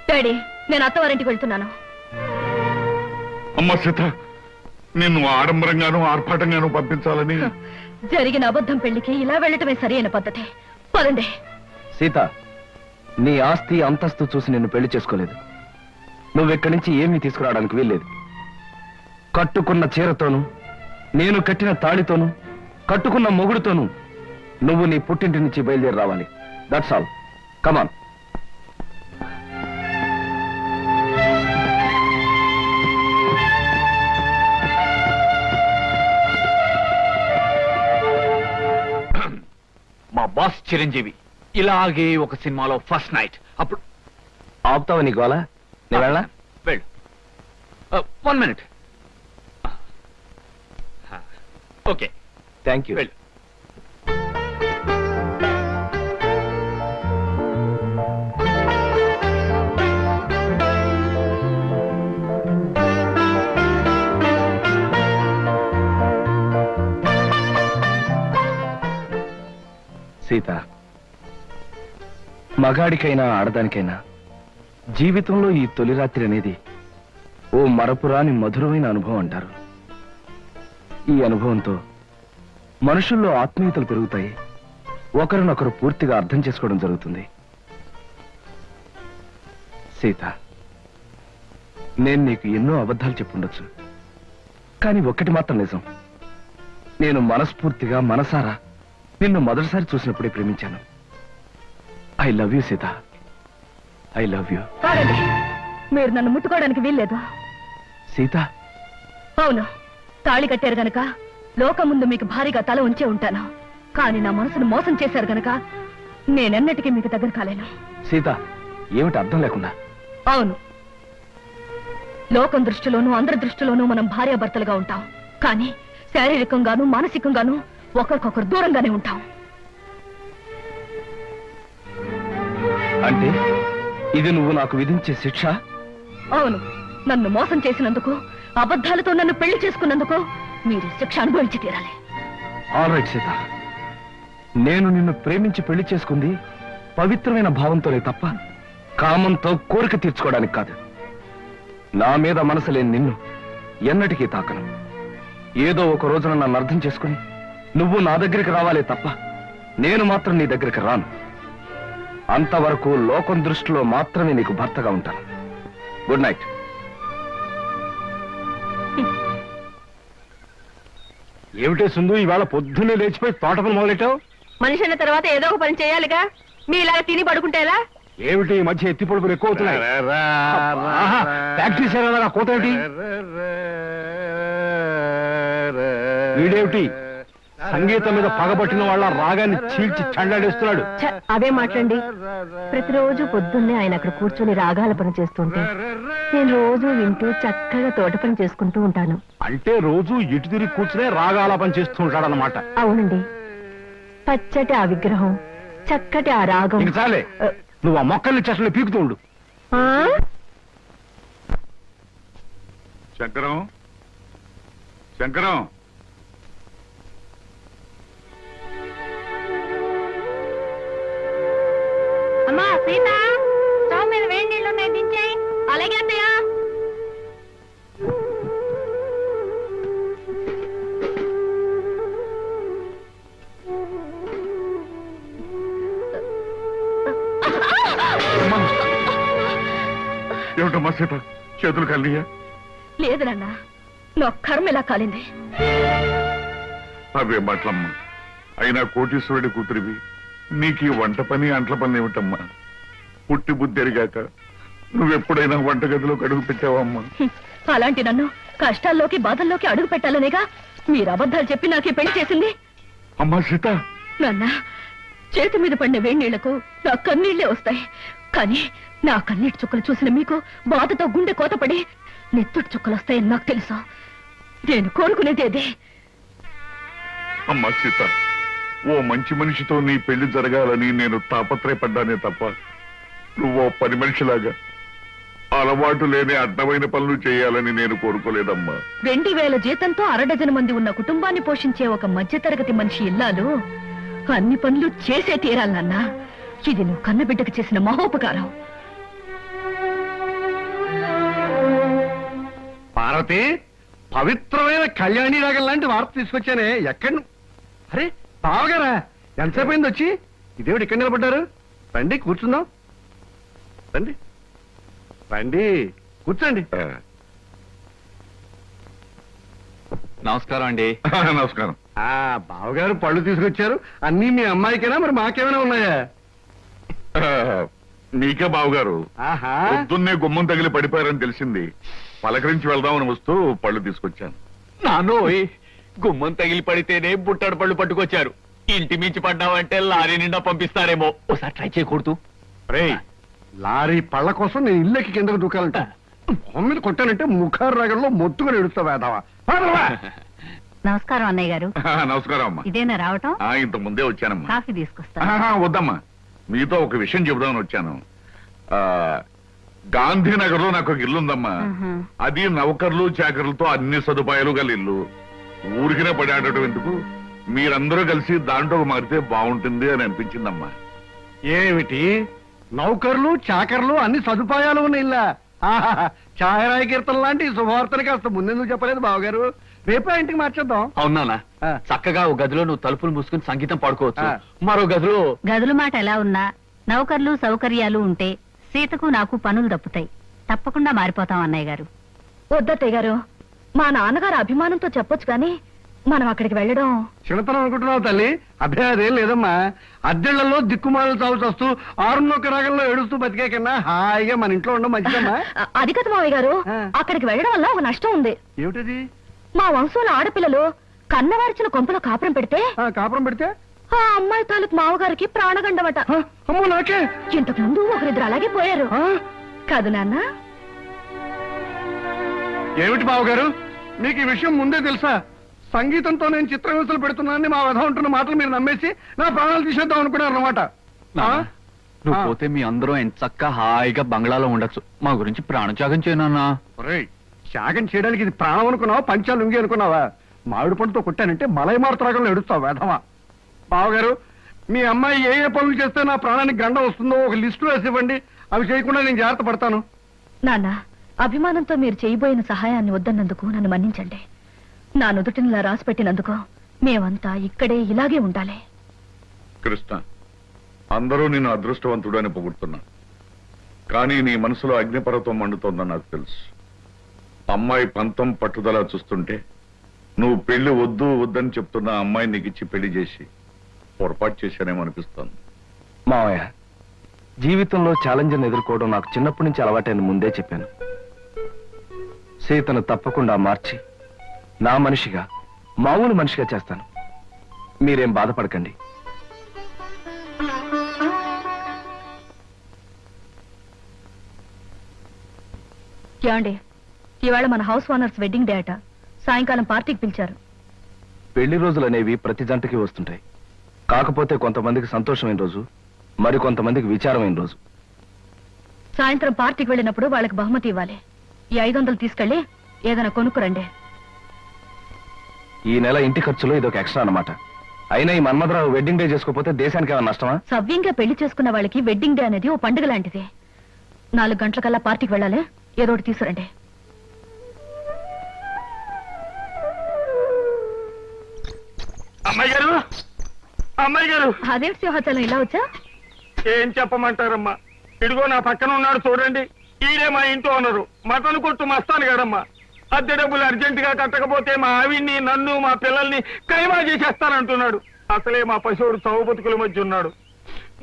Daddy, నేను అత్తవారింటికి వెళ్తున్నాను. అమ్మ సీత, నిన్ను ఆడంబరంగానూ ఆర్భాటంగానూ పంపించాలని. జరిగిన అబద్ధం పెళ్లికి ఇలా వెళ్ళటమే సరైన పద్ధతి. పదండి. సీత, నీ ఆస్తి అంతస్తు చూసి నిన్ను పెళ్లి చేసుకోలేదు. నువ్వెక్కడి నుంచి ఏమీ తీసుకురావడానికి వీల్లేదు. కట్టుకున్న చీరతోనూ, నేను కట్టిన తాళితోనూ, కట్టుకున్న మొగుడుతోనూ నువ్వు నీ పుట్టింటి నుంచి బయలుదేరి రావాలి. That's all. కమాన్. మా బాస్ చిరంజీవి ఇలాగే ఒక సినిమాలో ఫస్ట్ నైట్. అప్పుడు ఆపుతావా నీ గోలా? నేను వెళ్ళా? వెళ్ళు. 1 minute. Okay, thank you. వెళ్ళు. సీత, మగాడికైనా ఆడదానికైనా జీవితంలో ఈ తొలి రాత్రి అనేది ఓ మరపురాని మధురమైన అనుభవం అంటారు. ఈ అనుభవంతో మనుషుల్లో ఆత్మీయతలు పెరుగుతాయి. ఒకరినొకరు పూర్తిగా అర్థం చేసుకోవడం జరుగుతుంది. సీత, నేను నీకు ఎన్నో అబద్ధాలు చెప్పుండొచ్చు, కానీ ఒక్కటి మాత్రం నిజం. నేను మనస్ఫూర్తిగా మనసారా నిన్ను మొదటిసారి చూసినప్పుడే ప్రేమించాను. I love you Sita, I love you. మీరు నన్ను ముట్టుకోవడానికి వీల్లేదు. సీత, అవును, తాళి కట్టారు గనక లోకం ముందు మీకు భారీగా తల ఉంచే ఉంటాను. కానీ నా మనసును మోసం చేశారు గనక నేనెన్నటికీ మీకు దగ్గర కాలేను. సీత, ఏమిటి అర్థం లేకుండా? అవును, లోకం దృష్టిలోనూ అందరి దృష్టిలోనూ మనం భార్యాభర్తలుగా ఉంటాం. కానీ శారీరకంగానూ మానసికంగానూ ఒకరికొకరు దూరంగానే ఉంటాం. అంటే ఇది నువ్వు నాకు విధించే శిక్ష? అవును, నన్ను మోసం చేసినందుకు, అబద్ధాలతో నన్ను పెళ్లి చేసుకున్నందుకు మీరు శిక్ష అనుభవించి తీరాలి. ఆల్ రైట్ సీత, నేను నిన్ను ప్రేమించి పెళ్లి చేసుకుంది పవిత్రమైన భావంతోనే తప్ప కామంతో కోరిక తీర్చుకోవడానికి కాదు. నా మీద మనసు లేని నిన్ను ఎన్నటికీ తాకను. ఏదో ఒక రోజున నన్ను అర్థం చేసుకుని నువ్వు నా దగ్గరికి రావాలే తప్ప నేను మాత్రం నీ దగ్గరికి రాను. అంతవరకు లోకం దృష్టిలో మాత్రమే నీకు భర్తగా ఉంటాను. Good night. ఏమిటే సుందు, ఇవాళ పొద్దున్నే లేచిపోయి తోట పని మొదలెట్టావు? మనిషి అన్న తర్వాత ఏదో ఒక పని చేయాలిగా. మీ ఇలాగ తిని పడుకుంటే ఎలా? ఏమిటి ఈ మధ్య ఎత్తి పొడుపులు ఎక్కువ అవుతున్నాయి? ప్రాక్టీస్ అయ్యేలా కోత ఏమిటి? వీడేమిటి సంగీతం మీద పగబట్టిన వాళ్ళ రాగాన్ని చీల్చి చండాడేస్తున్నాడు? అవే మాట్లాడండి. ప్రతిరోజు పొద్దున్నే ఆయన అక్కడ కూర్చొని రాగాల పని చేస్తుంటే నేను రోజు వింటూ చక్కగా తోట పని చేసుకుంటూ ఉంటాను. అంటే రోజు ఇటు తిరిగి కూర్చునే రాగాల పని చేస్తూ ఉంటాడన్నమాట. అవునండి, పచ్చటి ఆ విగ్రహం, చక్కటి ఆ రాగం. చాలే, నువ్వు ఆ మొక్కల్ని చెట్లు పీకుతూ ఉండు. శంకరం, శంకరం, అమ్మా సీత, స్టవ్ మీద వేడి నీళ్ళు ఉన్నాయి, దించేయి. అలాగే అన్నయ్య. ఏమిటమ్మా సీత, చేతులు కలియా? లేదు నాన్న, నా కర్మ ఇలా కాలింది. అవే మాటలమ్మా. అయినా కోటీశ్వరుడి కూతురివి, నీకు ఈ వంట పని అంట్ల పని ఏమిటమ్మా? పుట్టి బుద్ధి ఎరిగాక నువ్వెప్పుడైనా వంటగదిలో అడుగు పెట్టావమ్మా? అలాంటి నన్ను కష్టాల్లోకి బాధల్లోకి అడుగు పెట్టాలనేగా మీరు అబద్ధాలు చెప్పి నాకే పెళ్లి చేసింది. అమ్మా సీత, నాన్న, చేతి మీద పడిన వేడి నీళ్లకు నా కన్నీళ్లే వస్తాయి. కానీ నా కన్నీటి చుక్కలు చూసిన మీకు బాధతో గుండె కోతపడి నెత్తుటి చుక్కలు వస్తాయని నాకు తెలుసు. నేను కోరుకునేదేదే. అమ్మా సీత, ఓ మంచి మనిషితో నీ పెళ్లి జరగాలని నేను తాపత్రయపడ్డానే తప్ప నువ్వో పని మనిషిలాగా అలవాటు లేని అడ్డమైన పనులు చేయాలని నేను కోరుకోలేదమ్మా. 2000 జీతంతో 6 మంది ఉన్న కుటుంబాన్ని పోషించే ఒక మధ్యతరగతి మనిషి ఇల్లాలు అన్ని పనులు చేసే తీరాలన్నా. ఇది నువ్వు కన్నబిడ్డకు చేసిన మహోపకారం. పార్వతి, పవిత్రమైన కళ్యాణి రాగం లాంటి వార్త తీసుకొచ్చానే. ఎక్కడ అరే బావగారా, ఎంతసేపు అయింది వచ్చి? ఇదేమిటి ఇక్కడ నిలబడ్డారు? రండి కూర్చుందాం. రండి రండి కూర్చోండి. నమస్కారం అండి. నమస్కారం. బావగారు పళ్ళు తీసుకొచ్చారు. అన్నీ మీ అమ్మాయికేనా, మరి మాకేమైనా ఉన్నాయా? మీకే బావగారు. ఆహా, పొద్దున్నే గుమ్మం తగిలి పడిపోయారని తెలిసింది. పలకరించి వెళ్దామని వస్తూ పళ్ళు తీసుకొచ్చాను. నానోయ్, గుమ్మం తగిలి పడితేనే బుట్టడు పళ్ళు పట్టుకొచ్చారు. ఇంటి మించి పడ్డావంటే లారీ నిండా పంపిస్తారేమో. ఒకసారి ట్రై చేయకూడదు. రేయ్, లారీ పళ్ళ కోసం నేను ఇల్లెక్కి కిందకు దూకాలంట. మొహం మీద కొట్టానంటే ముఖారు రాగంలో మొత్తుగా ఎడుస్తావా దావా. నమస్కారం అన్నయ్య గారు. నమస్కారం అమ్మా. ఇదేనా రావటం? ఇంత ముందే వచ్చానమ్మా. కాఫీ తీసుకొస్తా. వద్దమ్మా, మీతో ఒక విషయం చెబుదామని వచ్చాను. గాంధీనగర్ లో నాకు ఒక ఇల్లు ఉందమ్మా. అది నౌకర్లు చాకర్లతో అన్ని సదుపాయాలు గల ఇల్లు. ఊరికినే పడాడటం ఎందుకు, మీరందరూ కలిసి దాంట్లో మారితే బాగుంటుంది అని అనిపించిందమ్మా. ఏమిటి, నౌకర్లు చాకర్లు అన్ని సదుపాయాలు ఉన్న ఇల్లా? ఛాయరాయ కీర్తన లాంటి శుభవార్తని కాస్త ముందెందుకు చెప్పలేదు బావగారు? రేపే ఇంటికి మార్చేద్దాం. అవునా? చక్కగా ఒక గదిలో నువ్వు తలుపులు మూసుకుని సంగీతం పాడుకోవచ్చు. మరో గదిలో గదుల మాట ఎలా ఉన్నా నౌకర్లు సౌకర్యాలు ఉంటే సీతకు నాకు పనులు తప్పుతాయి. తప్పకుండా మారిపోతాం అన్నయ్య గారు. వద్దత్తయ్య గారు, మా నాన్నగారు అభిమానంతో చెప్పొచ్చు కానీ మనం అక్కడికి వెళ్ళడం చిన్నతనం అనుకుంటున్నావు తల్లి. అభ్యాదేం లేదమ్మా. అద్దెళ్లలో దిక్కుమాలు చావు చస్తూ ఆరున్నొక్క రాగంలో ఏడుస్తూ బతికే కన్నా హాయిగా మన ఇంట్లో ఉండడం మంచిదమ్మా. అది కదా మావయ్య గారు, అక్కడికి వెళ్ళడం వల్ల ఒక నష్టం ఉంది. ఏమిటది? మా వంశంలో ఆడపిల్లలు కన్నవారిచిన కొంపలో కాపురం పెడితే కాపురం పెడితే ఆ అమ్మాయి తాలూకు మావగారికి ప్రాణగండమట. అమ్మో నాకే. ఇంతకు ముందు ఒకరిద్దరు అలాగే పోయారు కాదు నాన్న? ఏమిటి బావగారు, మీకు ఈ విషయం ముందే తెలుసా? సంగీతంతో నేను చిత్రహింసలు పెడుతున్నానని మా వధ ఉంటున్న మాటలు మీరు నమ్మేసి నా ప్రాణాలు తీసేద్దాం అనుకున్నారు అన్నమాట. నువ్వు పోతే మీ అందరూ ఎంచక్కా హాయిగా బంగ్లాలో ఉండొచ్చు. మా గురించి ప్రాణత్యాగం చేయనన్నా. త్యాగం చేయడానికి ఇది ప్రాణం అనుకున్నావా, పంచాలు ఉంగి అనుకున్నావా? మామిడి పండుతో కొట్టానంటే మలై మారుతరాగంలో ఎడుస్తావు వేధవా. బావగారు, మీ అమ్మాయి ఏ ఏ పనులు చేస్తే నా ప్రాణానికి గండం వస్తుందో ఒక లిస్టు వేసి ఇవ్వండి. అవి చేయకుండా నేను జాగ్రత్త పడతాను. నాన్న, అభిమానంతో మీరు చేయబోయిన సహాయాన్ని వద్దన్నందుకు నన్ను మన్నించండి. నా నుదుటినిలా రాసి పెట్టినందుకు మేమంతా ఇక్కడే ఇలాగే ఉండాలి. కృష్ణ, అందరూ నిన్ను అదృష్టవంతుడు అని పొగుడుతున్నా, కానీ నీ మనసులో అగ్నిపర్వతం మండుతోందని నాకు తెలుసు. అమ్మాయి పంతం పట్టుదల చూస్తుంటే నువ్వు పెళ్లి వద్దు వద్దని చెప్తున్న అమ్మాయి నీకు ఇచ్చి పెళ్లి చేసి పొరపాటు చేశానేమో అనిపిస్తోంది. మావయ్య, జీవితంలో ఛాలెంజ్ని ఎదుర్కోవడం నాకు చిన్నప్పటి నుంచి అలవాటైన ముందే చెప్పాను. సీతను తప్పకుండా మార్చి నా మనిషిగా, మామూలు మనిషిగా చేస్తాను. మీరేం బాధపడకండి. ఏమండి, ఇవాళ మన హౌస్ ఓనర్స్ వెడ్డింగ్ డే అట. సాయంకాలం పార్టీకి పిలిచారు. పెళ్లి రోజులు అనేవి ప్రతి జంటకి వస్తుంటాయి. కాకపోతే కొంతమందికి సంతోషమైన రోజు, మరి కొంతమందికి విచారమైన రోజు. సాయంత్రం పార్టీకి వెళ్ళినప్పుడు వాళ్ళకి బహుమతి ఇవ్వాలి. ఈ 500 తీసుకెళ్లి ఏదైనా కొనుక్కురండి. ఈ నెల ఇంటి ఖర్చులో ఇదొక ఎక్స్ట్రా అన్నమాట. అయినా ఈ మన్మధరావు వెడ్డింగ్ డే చేసుకోకపోతే దేశానికి ఏమైనా నష్టమా? సవ్యంగా పెళ్లి చేసుకున్న వాళ్ళకి వెడ్డింగ్ డే అనేది ఓ పండుగ లాంటిది. 4 గంటలకల్లా పార్టీకి వెళ్ళాలి. ఏదో ఒకటి తీసుకురండి. అమ్మాయి గారు, అమ్మాయి గారు. అదేంటి సింహాచలం ఇలా వచ్చా? ఏం చెప్పమంటారమ్మా, ఇదిగో నా పక్కన ఉన్నాడు చూడండి. ఈడే మా ఇంట్లో ఉన్నారు, మటన్ కొట్టు మస్తాను గారమ్మా. అద్దె డబ్బులు అర్జెంట్ గా కట్టకపోతే మా ఆవిడ్ని, నన్ను, మా పిల్లల్ని కైమా చేసేస్తానంటున్నాడు. అసలే మా పశువుడు చౌ బతుకుల మధ్య ఉన్నాడు.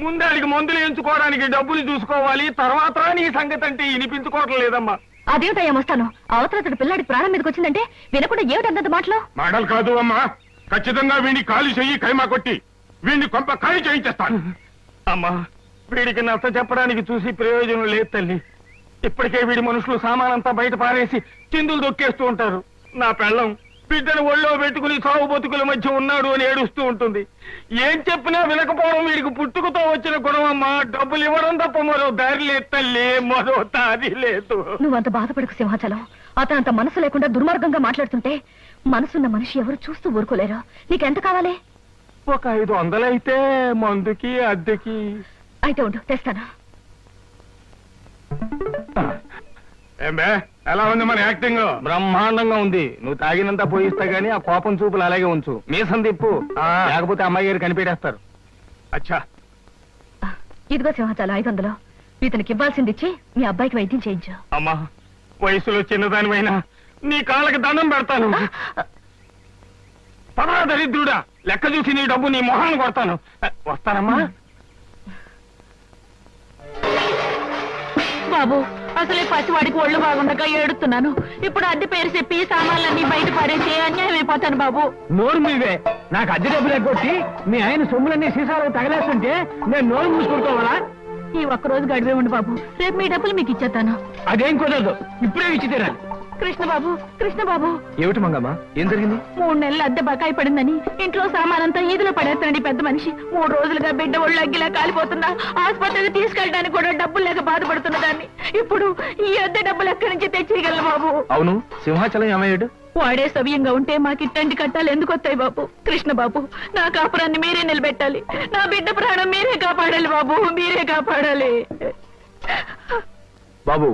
ముందాడికి మందులు ఎంచుకోవడానికి డబ్బులు చూసుకోవాలి, తర్వాత నీ సంగతి అంటే వినిపించుకోవటం లేదమ్మా. అదేమిటయ్యా వస్తాను. అవతల పిల్లాడికి ప్రాణం మీదకి వచ్చిందంటే వినకుండా ఏమిటంత మాటలు? మాటలు కాదు అమ్మా, ఖచ్చితంగా వీడిని ఖాళీ చెయ్యి, కైమా కొట్టి వీడిని కొంప ఖాళీ చేయించేస్తాను. అమ్మా, వీడికి నచ్చ చెప్పడానికి చూసి ప్రయోజనం లేదు తల్లి. ఇప్పటికే వీడి మనుషులు సామానంతా బయట పారేసి చిందులు దొక్కేస్తూ ఉంటారు. నా పెళ్ళం బిడ్డను ఒళ్ళో పెట్టుకుని సాగు బతుకుల మధ్య ఉన్నాడు అని ఏడుస్తూ ఉంటుంది. ఏం చెప్పినా వినకపోవడం వీడికి పుట్టుకతో వచ్చిన గుణం అమ్మా. డబ్బులు ఇవ్వడం తప్ప మరో దారి లేదు తల్లి, మరో దారి లేదు. నువ్వంత బాధపడకు సింహాచలం. అతను అంత మనసు లేకుండా దుర్మార్గంగా మాట్లాడుతుంటే మనసున్న మనిషి ఎవరు చూస్తూ ఊరుకోలేరు. నీకెంత కావాలి? ఒక 500 అయితే మందుకి అద్దెకి. అయితే ఉండు, తెస్తాను. ఏం బే ఎలా ఉంది మన యాక్టింగ్? బ్రహ్మాండంగా ఉంది. నువ్వు తాగినంత పోయిస్తా గానీ ఆ కోపం చూపులు అలాగే ఉంచు. మీసం తిప్పు, లేకపోతే అమ్మాయి గారు కనిపెట్టేస్తారు. అచ్చా ఇదిగో సింహాచలం 500. ఇతనికి ఇవ్వాల్సింది ఇచ్చి మీ అబ్బాయికి వైద్యం చేయించు. అమ్మా, వయసులో చిన్నదానివైనా నీ కాళ్ళకి దండం పెడతాను. పరా దరిద్రుడా, లెక్క చూసి నీ డబ్బు నీ మొహాన్ని కొడతాను. వస్తానమ్మా. బాబు, అసలే పసివాడికి ఒళ్ళు బాగుండక ఏడుతున్నాను. ఇప్పుడు అద్దె పేరు చెప్పి సామాన్లన్నీ బయట పడేసి అన్యాయం అయిపోతాను బాబు. నోరు మీవే. నాకు అద్దె డబ్బులు ఎగ్గొట్టి మీ ఆయన సొమ్ములన్నీ సీసాలు తగలేస్తుంటే నేను నోరు మూసుకుంటావాలా? ఈ ఒక్కరోజు గడివే ఉండి బాబు, రేపు మీ డబ్బులు మీకు ఇచ్చేస్తాను. అదేం కుదరదు, ఇప్పుడే ఇచ్చి తీరాలి. కృష్ణబాబు, కృష్ణబాబు, ఏమిటి మంగమ్మ, ఏం జరిగింది? 3 నెలలు అద్దె బకాయి పడిందని ఇంట్లో సామానంతా ఈదులో పడేస్తానండి పెద్ద మనిషి. 3 రోజులుగా బిడ్డ ఒళ్ళు అగ్గిలా కాలిపోతున్నా ఆసుపత్రికి తీసుకెళ్ళడానికి కూడా డబ్బులు లేక బాధపడుతున్న దాన్ని ఇప్పుడు ఈ అద్దె డబ్బులు ఎక్కడి నుంచి తెచ్చేయగలను బాబు? అవును, సింహాచలం ఏమయ్యాడు? వాడే సవ్యంగా ఉంటే మాకు ఇట్టంటి కట్టాలు ఎందుకు వస్తాయి బాబు? కృష్ణబాబు, నా కాపురాన్ని మీరే నిలబెట్టాలి. నా బిడ్డ ప్రాణం మీరే కాపాడాలి బాబు, మీరే కాపాడాలి. బాబు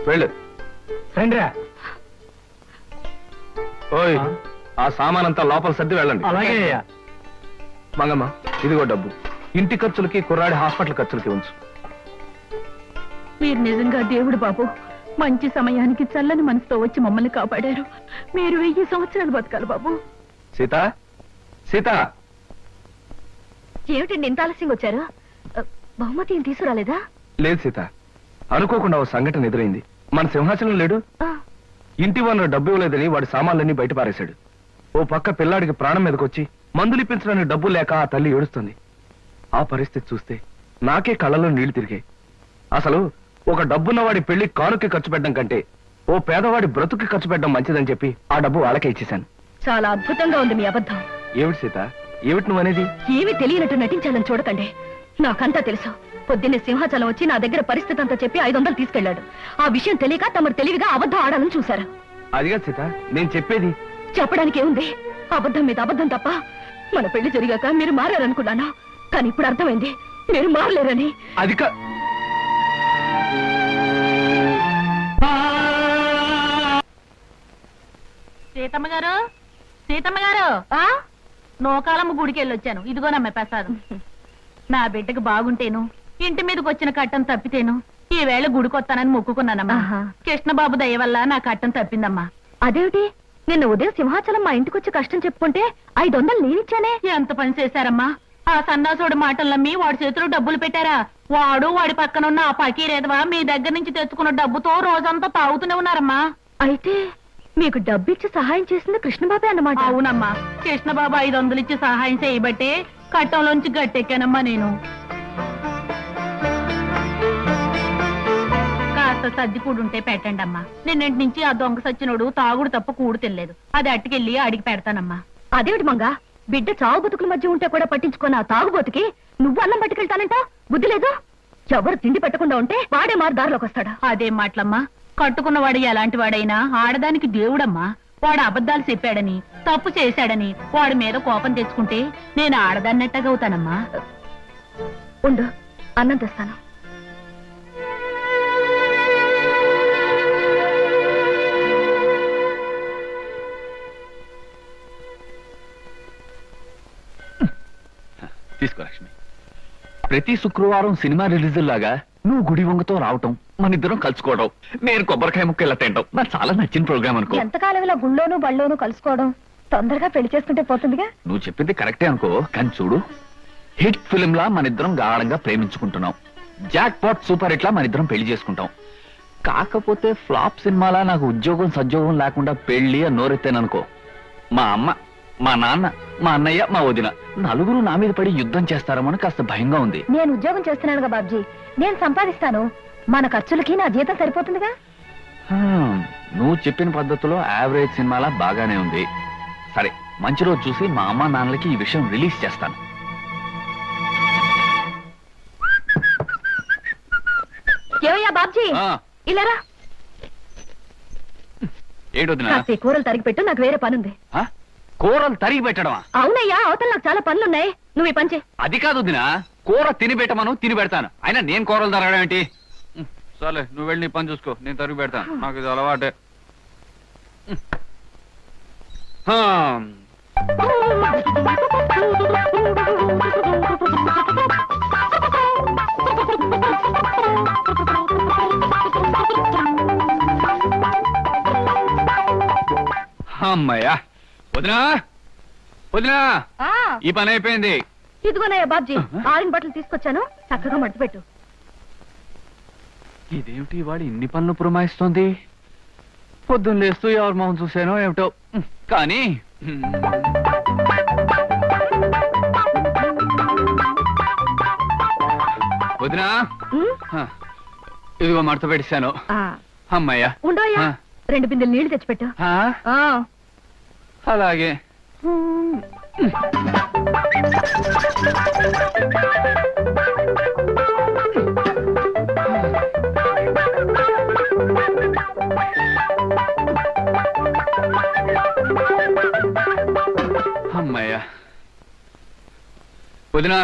వెళ్ళు. రండిరా. ఓయ్, ఆ సామానంతా లోపల సర్ది వెళ్ళండి. అలాగే అయ్యా. మంగమ్మ, ఇదిగో డబ్బు. ఇంటి ఖర్చులకి కుర్రాడి హాస్పిటల్ ఖర్చులకి ఉంచు. మీరు నిజంగా దేవుడు బాబు. మంచి సమయానికి చల్లని మనసుతో వచ్చి మమ్మల్ని కాపాడారు. మీరు 1000 సంవత్సరాలు బతకాలి బాబు. సీత, సీత. ఏమిటండి ఇంత ఆలస్యంగా వచ్చారు? బహుమతి ఏం తీసుకురాలేదా? లేదు సీత, అనుకోకుండా ఓ సంఘటన ఎదురైంది. మన సింహాచలం లేడు, ఇంటి వనరు డబ్బు ఇవ్వలేదని వాడి సామాన్లన్నీ బయట పారేశాడు. ఓ పక్క పిల్లాడికి ప్రాణం మీదకొచ్చి మందులు ఇప్పించడానికి డబ్బు లేక ఆ తల్లి ఏడుస్తుంది. ఆ పరిస్థితి చూస్తే నాకే కళ్ళలో నీళ్లు తిరిగాయి. అసలు ఒక డబ్బున్నవాడి పెళ్లి కానుకి ఖర్చు పెట్టడం కంటే ఓ పేదవాడి బ్రతుకి ఖర్చు పెట్టడం మంచిదని చెప్పి ఆ డబ్బు వాళ్ళకే ఇచ్చేశాను. చాలా అద్భుతంగా ఉంది మీ అబద్ధం. ఏమిటి సీత, ఏమిటి నువ్వనేది? ఏమీ తెలియనట్టు నటించాలని చూడకండి. నాకంతా తెలుసు. పొద్దున్నే సింహాచలం వచ్చి నా దగ్గర పరిస్థితి అంతా చెప్పి 500 తీసుకెళ్లాడు. ఆ విషయం తెలియక తమరు తెలివిగా అబద్ధం ఆడాలని చూశారు. అదిగా సీత, నేను చెప్పేది. చెప్పడానికి ఏముంది? అబద్ధం మీద అబద్ధం తప్ప. మన పెళ్లి జరిగాక మీరు మారారనుకున్నాను, కానీ ఇప్పుడు అర్థమైంది మీరు మారలేరని. అది సీతమ్మ గారు, సీతమ్మ గారు, నోకాలమ్మ గుడికి వెళ్ళొచ్చాను. ఇదిగోనమ్మ ప్రసాదం. నా బిడ్డకు బాగుంటేను, ఇంటి మీదకి వచ్చిన కట్టం తప్పితేను ఈ వేళ గుడికొత్తానని మొక్కుకున్నానమ్మా. కృష్ణబాబు దయ వల్ల నా కట్టం తప్పిందమ్మా. అదేమిటి, నిన్న ఉదయం సింహాచలం మా ఇంటికొచ్చి కష్టం చెప్పుకుంటే 500 నేనిచ్చానే. ఎంత పని చేశారమ్మా? ఆ సన్నాసుడు మాటలు నమ్మి వాడి చేతిలో డబ్బులు పెట్టారా? వాడు వాడి పక్కన ఉన్న ఆ పకీరేదవా మీ దగ్గర నుంచి తెచ్చుకున్న డబ్బుతో రోజంతా తాగుతూనే ఉన్నారమ్మా. అయితే మీకు డబ్బిచ్చి సహాయం చేసింది కృష్ణబాబే అన్నమాట? అవునమ్మా, కృష్ణబాబు 500 ఇచ్చి సహాయం చేయబట్టే కట్టంలోంచి గట్టెక్కానమ్మా నేను. కాస్త సర్ది కూడుంటే పెట్టండి అమ్మా. నిన్నటి నుంచి ఆ దొంగ సచ్చినోడు తాగుడు తప్ప కూడు తినలేదు. అది అట్టుకెళ్ళి అడిగి పెడతానమ్మా. అదేమిటి మంగా, బిడ్డ చావు బతుకుల మధ్య ఉంటే కూడా పట్టించుకున్న ఆ తాగుబోతుకి నువ్వు అన్నం పట్టుకెళ్తానంట? బుద్ధి లేదు. ఎవరు తిండి పెట్టకుండా ఉంటే వాడే మారు దారిలోకి వస్తాడా? అదేం మాటలమ్మా, కట్టుకున్నవాడు ఎలాంటి వాడైనా ఆడదానికి దేవుడమ్మా. వాడు అబద్ధాలు చెప్పాడని, తప్పు చేశాడని వాడి మీద కోపం తెచ్చుకుంటే నేను ఆడదాన్నట్టగా అవుతానమ్మా. ఉండు, అన్నం తెస్తాను. తీసుకో లక్ష్మి. ప్రతి శుక్రవారం సినిమా రిలీజ్ లాగా నువ్వు గుడి వంగతో రావటం, మన ఇద్దరం కలుసుకోవడం, నేను కొబ్బరికాయ ముక్క ఇలా తింటాం నాకు చాలా నచ్చిన ప్రోగ్రామ్ అనుకో. ఎంతకాలం ఇలా గుళ్ళోను బళ్ళోను కలుసుకోవడం? తొందరగా పెళ్లి చేసుకుంటే పోతుందిగా. నువ్వు చెప్పింది కరెక్టే అనుకో, కానీ చూడు, హిట్ ఫిలిం లా మన ఇద్దరం గాఢంగా ప్రేమించుకుంటున్నాం. జాక్ పాట్ సూపర్ హిట్ లా మన ఇద్దరం పెళ్లి చేసుకుంటాం. కాకపోతే ఫ్లాప్ సినిమాలా నాకు ఉద్యోగం సద్యోగం లేకుండా పెళ్లి అని నోరెత్తాననుకో, మా అమ్మ, మా నాన్న, మా అన్నయ్య, మా వదిన నలుగురు నా మీద పడి యుద్ధం చేస్తారమని కాస్త భయంగా ఉంది. నేను ఉద్యోగం చేస్తున్నానుగా బాబ్జీ, నేను సంపాదిస్తాను. మన ఖర్చులకి నా జీతం సరిపోతుందిగా. నువ్వు చెప్పిన పద్ధతిలో యావరేజ్ సినిమాలా బాగానే ఉంది. సరే, మంచి రోజు చూసి మా అమ్మ నాన్నలకి ఈ విషయం రిలీజ్ చేస్తాను. ఏమయ్యా బాబ్జీ, ఇలారా. ఏడొద్దునా? కూరలు తరిగి పెట్టు, నాకు వేరే పనుంది. కూరలు తరిగి పెట్టడమా? అవునయ్యా, అవతల నాకు చాలా పనులున్నాయి. నువ్వు ఈ పని చేయి. అది కాదు వదినా, కూర తిని పెట్టమను తిని పెడతాను. అయినా నేను కూరలు తరగడం ఏంటి? సరే నువ్వు వెళ్ళి నీ పని చూసుకో, నేను తరిగి పెడతాను. నాకు ఇది అలవాటే. అమ్మయ్యా. వదినా వదినా, ఈ పని అయిపోయింది. ఇదిగోనయ్యా బాబ్జీ, ఆరిన బట్టలు తీసుకొచ్చాను, చక్కగా మడత పెట్టు. ఇదేమిటి వాడు ఇన్ని పనులు పురమాయిస్తోంది? పొద్దున్న లేస్తూ ఎవరి మొహం చూసానో ఏమిటో. కానీ వదినా, ఇదిగో మడత పెట్టాను. అమ్మయ్యా. ఉండోయ్యా, 2 బిందెలు నీళ్లు తెచ్చిపెట్టు. అలాగే. అమ్మయ్యా. వదినా,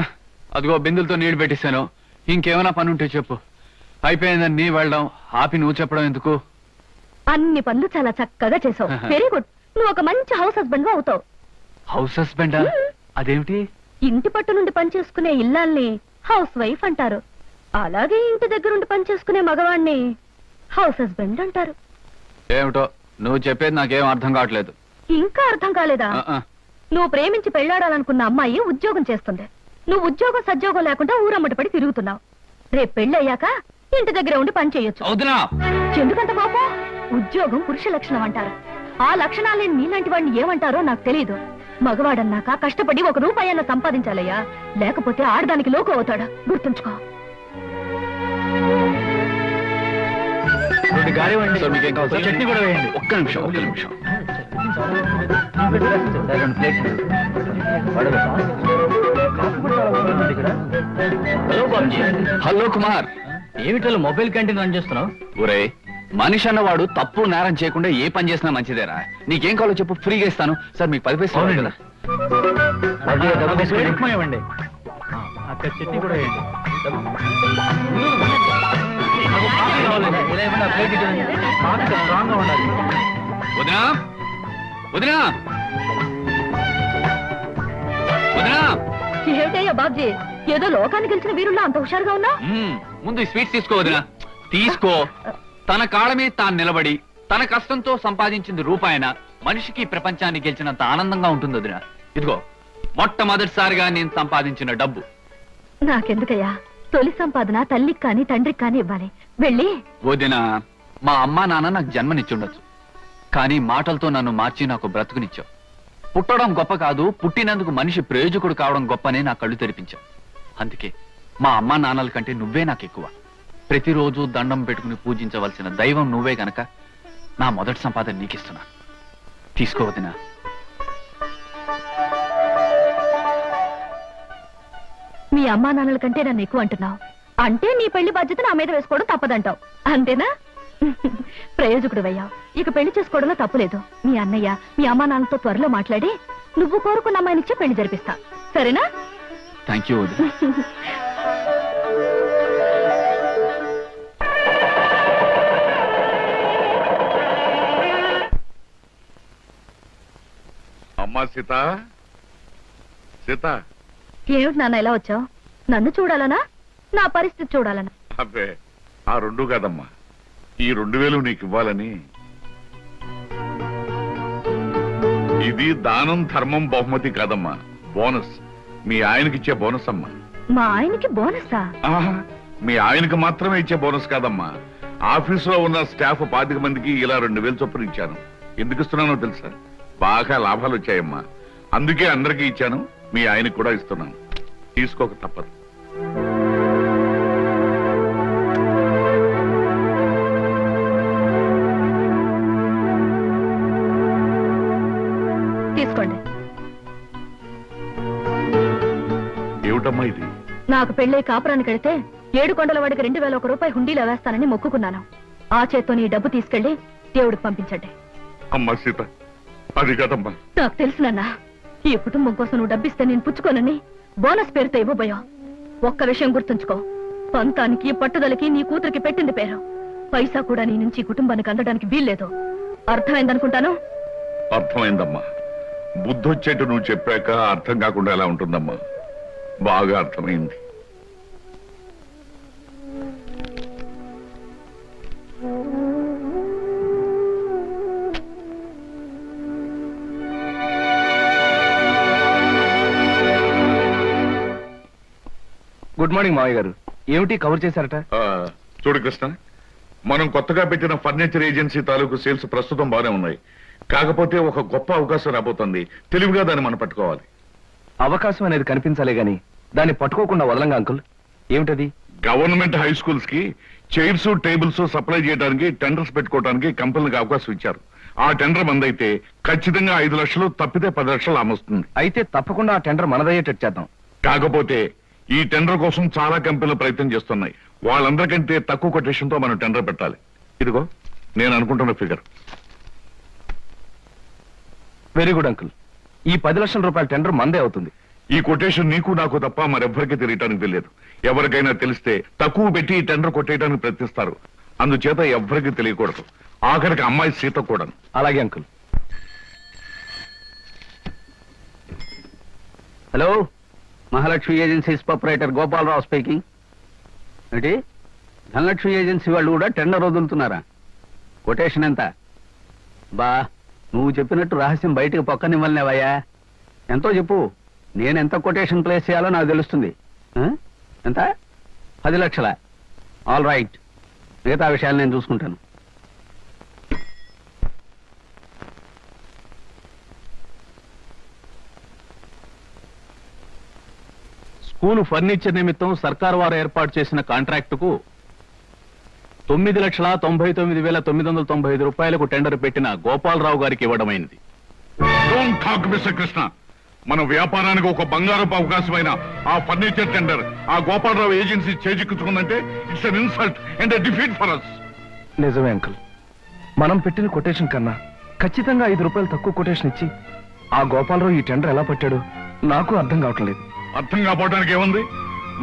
అదిగో బిందులతో నీళ్లు పెట్టిస్తాను. ఇంకేమైనా పని ఉంటే చెప్పు. అయిపోయిందని నీ వెళ్ళడం ఆపి నువ్వు చెప్పడం ఎందుకు? అన్ని పనులు చాలా చక్కగా చేసావు. Very good. నువ్వు ఒక మంచి హౌస్ హస్బెండ్ అవుతావు. హౌస్ హస్బెండా? అదేమిటి? ఇంటి పట్టు నుండి పని చేసుకునే ఇల్లాల్ని హౌస్ వైఫ్ అంటారు. అలాగే ఇంటి దగ్గరుండి పని చేసుకునే మగవాణ్ణి హౌస్ హస్బెండ్ అంటారు. ఏమిటో నువ్వు చెప్పేది నాకేం అర్థం కావట్లేదు. ఇంకా అర్థం కాలేదా? నువ్వు ప్రేమించి పెళ్లాడాలనుకున్న అమ్మాయి ఉద్యోగం చేస్తుంది. నువ్వు ఉద్యోగం సద్యోగం లేకుండా ఊరమ్మటి పడి తిరుగుతున్నావు. రేపు పెళ్ళయ్యాక ఇంటి దగ్గర ఉండి పని చేయొచ్చు. ఎందుకంత కోపం? ఉద్యోగం పురుష లక్షణం అంటారు. ఆ లక్షణాలే నీలాంటి వాడిని ఏమంటారో నాకు తెలియదు. మగవాడన్నాక కష్టపడి 1 రూపాయన్న సంపాదించాలయ్యా, లేకపోతే ఆడదానికి లోకు అవుతాడు. గుర్తుంచుకో. చట్నీ కూడా వేయండి. ఒక్క నిమిషం. హలో కుమార్, ఏమిటో మొబైల్ క్యాంటీన్ రన్ చేస్తున్నావు? ఒరే, మనిషి అన్నవాడు తప్పు నేరం చేయకుండా ఏ పని చేసినా మంచిదేరా. నీకేం కావాలో చెప్పు, ఫ్రీగా ఇస్తాను. సార్ మీకు 10 పైసలు కదా. ఇవ్వండి. అక్కడ చట్నీ కూడా వేయండి. వదినా వదినా వదినా. ఏమిటయ్యా బాబ్జీ, ఏదో లోకాన్ని గెలిచిన వీరుల్లో అంత హుషారుగా ఉన్నా? ముందు ఈ స్వీట్స్ తీసుకో వదినా, తీసుకో. తన కాళ్ళ మీద తాను నిలబడి తన కష్టంతో సంపాదించింది రూపాయన మనిషికి ప్రపంచాన్ని గెలిచినంత ఆనందంగా ఉంటుంది వదినా. ఇదిగో మొట్టమొదటిసారిగా నేను సంపాదించిన డబ్బు. నాకెందుకయ్యా, తొలి సంపాదన తల్లికి కాని తండ్రికి కాని ఇవ్వాలి. వెళ్ళి. వదినా, మా అమ్మా నాన్న నాకు జన్మనిచ్చుండొచ్చు, కానీ మాటలతో నన్ను మార్చి నాకు బ్రతుకునిచ్చావు. పుట్టడం గొప్ప కాదు, పుట్టినందుకు మనిషి ప్రయోజకుడు కావడం గొప్పనే నా కళ్ళు తెరిపించావు. అందుకే మా అమ్మా నాన్నల కంటే నువ్వే నాకు ఎక్కువ. ప్రతిరోజు దండం పెట్టుకుని పూజించవలసిన దైవం నువ్వే గనక నా మొదటి సంపాదన నీకిస్తున్నా. తీసుకో వదినా. మీ అమ్మా నాన్నల కంటే నన్ను ఎక్కువ అంటున్నావు అంటే నీ పెళ్లి బాధ్యత నా మీద వేసుకోవడం తప్పదంటావు, అంతేనా? ప్రయోజకుడు అయ్యావు, ఇక పెళ్లి చేసుకోవడంలో తప్పులేదు. మీ అన్నయ్య మీ అమ్మా నాన్నలతో త్వరలో మాట్లాడి నువ్వు కోరుకున్న అమ్మాయినిచ్చే పెళ్లి జరిపిస్తా, సరేనా? థ్యాంక్ యూ వదినా. అమ్మా సీత, సీత. ఏమిటి నాన్న ఇలా వచ్చావు? నన్ను చూడాలనా నా పరిస్థితి చూడాలనా? అబ్బే, ఆ 2 కాదమ్మా, ఈ 2000 నీకు ఇవ్వాలని. ఇది దానం ధర్మం బహుమతి కాదమ్మా, బోనస్. మీ ఆయనకిచ్చే బోనస్ అమ్మా. మా ఆయనకి బోనసా? మీ ఆయనకి మాత్రమే ఇచ్చే బోనస్ కాదమ్మా, ఆఫీసులో ఉన్న స్టాఫ్ 25 మందికి ఇలా 2000 చొప్పున ఇచ్చాను. ఎందుకు ఇస్తున్నానో తెలుసా? బాగా లాభాలు వచ్చాయమ్మా, అందుకే అందరికీ ఇచ్చాను. మీ ఆయనకు కూడా ఇస్తున్నాను, తీసుకోక తప్పదు. తీసుకోండి. ఏమిటమ్మా ఇది? నాకు పెళ్ళై కాపురానికి వెళితే 7 కొండల వాడికి 2001 రూపాయి హుండీలో వేస్తానని మొక్కుకున్నాను. ఆ చేత్తో నీ డబ్బు తీసుకెళ్లి దేవుడికి పంపించండి. అమ్మా సీత, అది కాదమ్మా. నాకు తెలుసునన్నా, ఈ కుటుంబం కోసం నువ్వు డబ్బిస్తే నేను పుచ్చుకోనని బోనస్ పేరుతో ఇవ్వబోయా. ఒక్క విషయం గుర్తుంచుకో, పంతానికి పట్టుదలకి నీ కూతురికి పెట్టింది పేరు. పైసా కూడా నీ నుంచి కుటుంబానికి అందడానికి వీల్లేదు. అర్థమైందనుకుంటాను. అర్థమైందమ్మా. బుద్ధొచ్చేట్టు నువ్వు చెప్పాక అర్థం కాకుండా ఎలా ఉంటుందమ్మా? బాగా అర్థమైంది. గుడ్ మార్నింగ్ మావయ్య గారు. ఏమిటి కవర్ చేశారట? చూడు కృష్ణ, మనం కొత్తగా పెట్టిన ఫర్నిచర్ ఏజెన్సీ తాలూకు సేల్స్ ప్రస్తుతం బాగానే ఉన్నాయి. కాకపోతే ఒక గొప్ప అవకాశం రాబోతుంది. తెలివిగా దాన్ని మనం పట్టుకోవాలి. అవకాశం అనేది కనిపించాలే గాని దాన్ని పట్టుకోకుండా వదలంగా అంకుల్. ఏమిటది? గవర్నమెంట్ హై స్కూల్స్ కి చైర్స్ టేబుల్స్ సప్లై చేయడానికి టెండర్స్ పెట్టుకోవడానికి కంపెనీలకు అవకాశం ఇచ్చారు. ఆ టెండర్ మందైతే ఖచ్చితంగా 5 లక్షలు, తప్పితే 10 లక్షలు అమ్మొస్తుంది. అయితే తప్పకుండా ఆ టెండర్ మనదయ్యేటట్టు చేద్దాం. కాకపోతే ఈ టెండర్ కోసం చాలా కంపెనీలు ప్రయత్నం చేస్తున్నాయి. వాళ్ళందరికంటే తక్కువ కొటేషన్ తో మనం టెండర్ పెట్టాలి. ఇదిగో నేను అనుకుంటున్న ఫిగర్. Very good uncle. ఈ 10 లక్షల రూపాయల టెండర్ మందే అవుతుంది. ఈ కొటేషన్ నీకు నాకు తప్ప మరెవ్వరికీ తెలియటానికి తెలియదు. ఎవరికైనా తెలిస్తే తక్కువ పెట్టి ఈ టెండర్ కొట్టేయడానికి ప్రయత్నిస్తారు. అందుచేత ఎవ్వరికీ తెలియకూడదు. ఆఖరికి అమ్మాయి సీత కూడా. అలాగే uncle. Hello, Mahalakshmi agencies proprietor Gopalarao speaking. ఏంటి, ధనలక్ష్మి ఏజెన్సీ వాళ్ళు కూడా టెండర్ వదులుతున్నారా? కొటేషన్ ఎంత? బా, నువ్వు చెప్పినట్టు రహస్యం బయటకు పక్కనివ్వలేవయ్యా. ఎంతో చెప్పు, నేను ఎంత కొటేషన్ ప్లేస్ చేయాలో నాకు తెలుస్తుంది. ఎంత? 10 లక్షల. ఆల్ రైట్, మిగతా విషయాలు నేను చూసుకుంటాను. స్కూలు ఫర్నిచర్ నిమిత్తం సర్కారు వారు ఏర్పాటు చేసిన కాంట్రాక్టుకు 9,99,995 రూపాయలకు టెండర్ పెట్టిన గోపాలరావు గారికి ఇవ్వడమైంది. Don't talk mister Krishna. మన వ్యాపారానికి ఒక బంగారపు అవకాశమైన ఆ ఫర్నిచర్ టెండర్ ఆ గోపాలరావు ఏజెన్సీ చేజిక్కించుకుందంటే it's an insult and defeat for us. నిజమే అంకుల్. మనం పెట్టిన కొటేషన్ కన్నా ఖచ్చితంగా 5 రూపాయలు తక్కువ కొటేషన్ ఇచ్చి ఆ గోపాలరావు ఈ టెండర్ ఎలా పట్టాడు నాకు అర్థం కావట్లేదు. అర్థం కాపోవడానికి ఏముంది?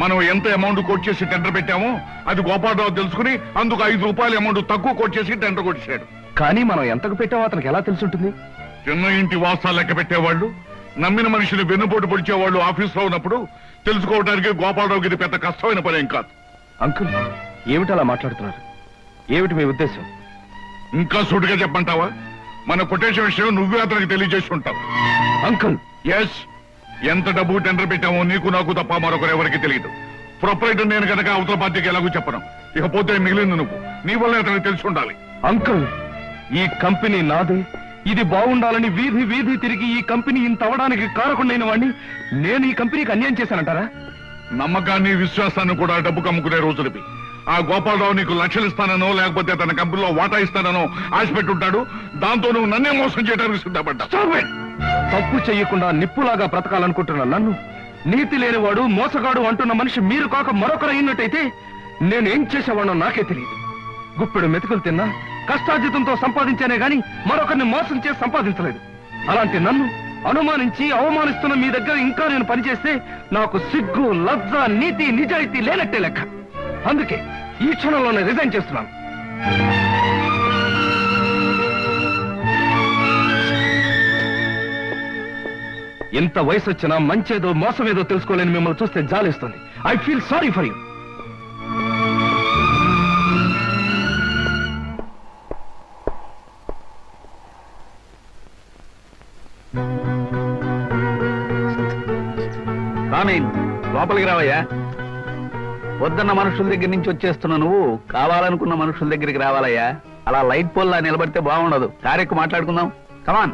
మనం ఎంత అమౌంట్ కోట్ చేసి టెండర్ పెట్టామో అది గోపాలరావు తెలుసుకుని అందుకు 5 రూపాయల అమౌంట్ తక్కువ కోట్ చేసి టెండర్ కొట్టేశాడు. కానీ మనం ఎంతకు పెట్టామో అతనికి ఎలా తెలుసుంటుంది? చిన్న ఇంటి వాసాలు లెక్క పెట్టేవాళ్ళు, నమ్మిన మనుషులు వెన్నుపోటు పొడిచేవాళ్ళు ఆఫీస్లో ఉన్నప్పుడు తెలుసుకోవడానికి గోపాలరావుకి ఇది పెద్ద కష్టమైన పనేం కాదు. అంకుల్, ఏమిటి అలా మాట్లాడుతున్నారు? ఏమిటి మీ ఉద్దేశం? ఇంకా సూటిగా చెప్పంటావా? మన కొటేషన్ విషయం నువ్వే అతనికి తెలియజేసి ఉంటావు. అంకుల్, ఎస్, ఎంత డబ్బు టెండర్ పెట్టామో నీకు నాకు తప్ప మరొకరెవరికి తెలియదు. ప్రొపరేటర్ నేను కనుక అవతల పార్టీకి ఎలాగో చెప్పను. ఇకపోతే మిగిలింది నువ్వు. నీ వల్ల అతనికి తెలిసి ఉండాలి. అంకుల్, ఈ కంపెనీ నాదే. ఇది బాగుండాలని వీధి వీధి తిరిగి ఈ కంపెనీ ఇంత అవడానికి కారకుండైన వాడిని నేను ఈ కంపెనీకి అన్యాయం చేశానంటారా? నమ్మకాన్ని విశ్వాసాన్ని కూడా డబ్బు కమ్ముకునే రోజులవి. ఆ గోపాలరావు నీకు లక్షలు ఇస్తానో లేకపోతే తన కంపెనీలో వాటా ఇస్తానో ఆశ పెట్టుంటాడు. దాంతో నువ్వు నన్నే మోసం చేయడానికి సిద్ధపడ్డా. తప్పు చెయ్యకుండా నిప్పులాగా బ్రతకాలనుకుంటున్న నన్ను నీతి లేనివాడు, మోసగాడు అంటున్న మనిషి మీరు కాక మరొకరు అయినట్టయితే నేనేం చేసేవాడో నాకే తెలియదు. గుప్పెడు మెతుకులు తిన్నా కష్టార్జితంతో సంపాదించానే గాని మరొకరిని మోసం చేసి సంపాదించలేదు. అలాంటి నన్ను అనుమానించి అవమానిస్తున్న మీ దగ్గర ఇంకా నేను పనిచేస్తే నాకు సిగ్గు, లజ్జ, నీతి, నిజాయితీ లేనట్టే లెక్క. అందుకే ఈ క్షణంలోనే రిజైన్ చేస్తున్నాను. ఎంత వయసు వచ్చినా మంచేదో మోసమేదో తెలుసుకోలేని మిమ్మల్ని చూస్తే జాలేస్తుంది. I feel sorry for you. లోపలికి రావయ్యా. వద్దన్న మనుషుల దగ్గర నుంచి వచ్చేస్తున్న నువ్వు కావాలనుకున్న మనుషుల దగ్గరికి రావాలయ్యా. అలా లైట్ పోల్లా నిలబడితే బాగుండదు. కారెక్కు మాట్లాడుకుందాం. Come on,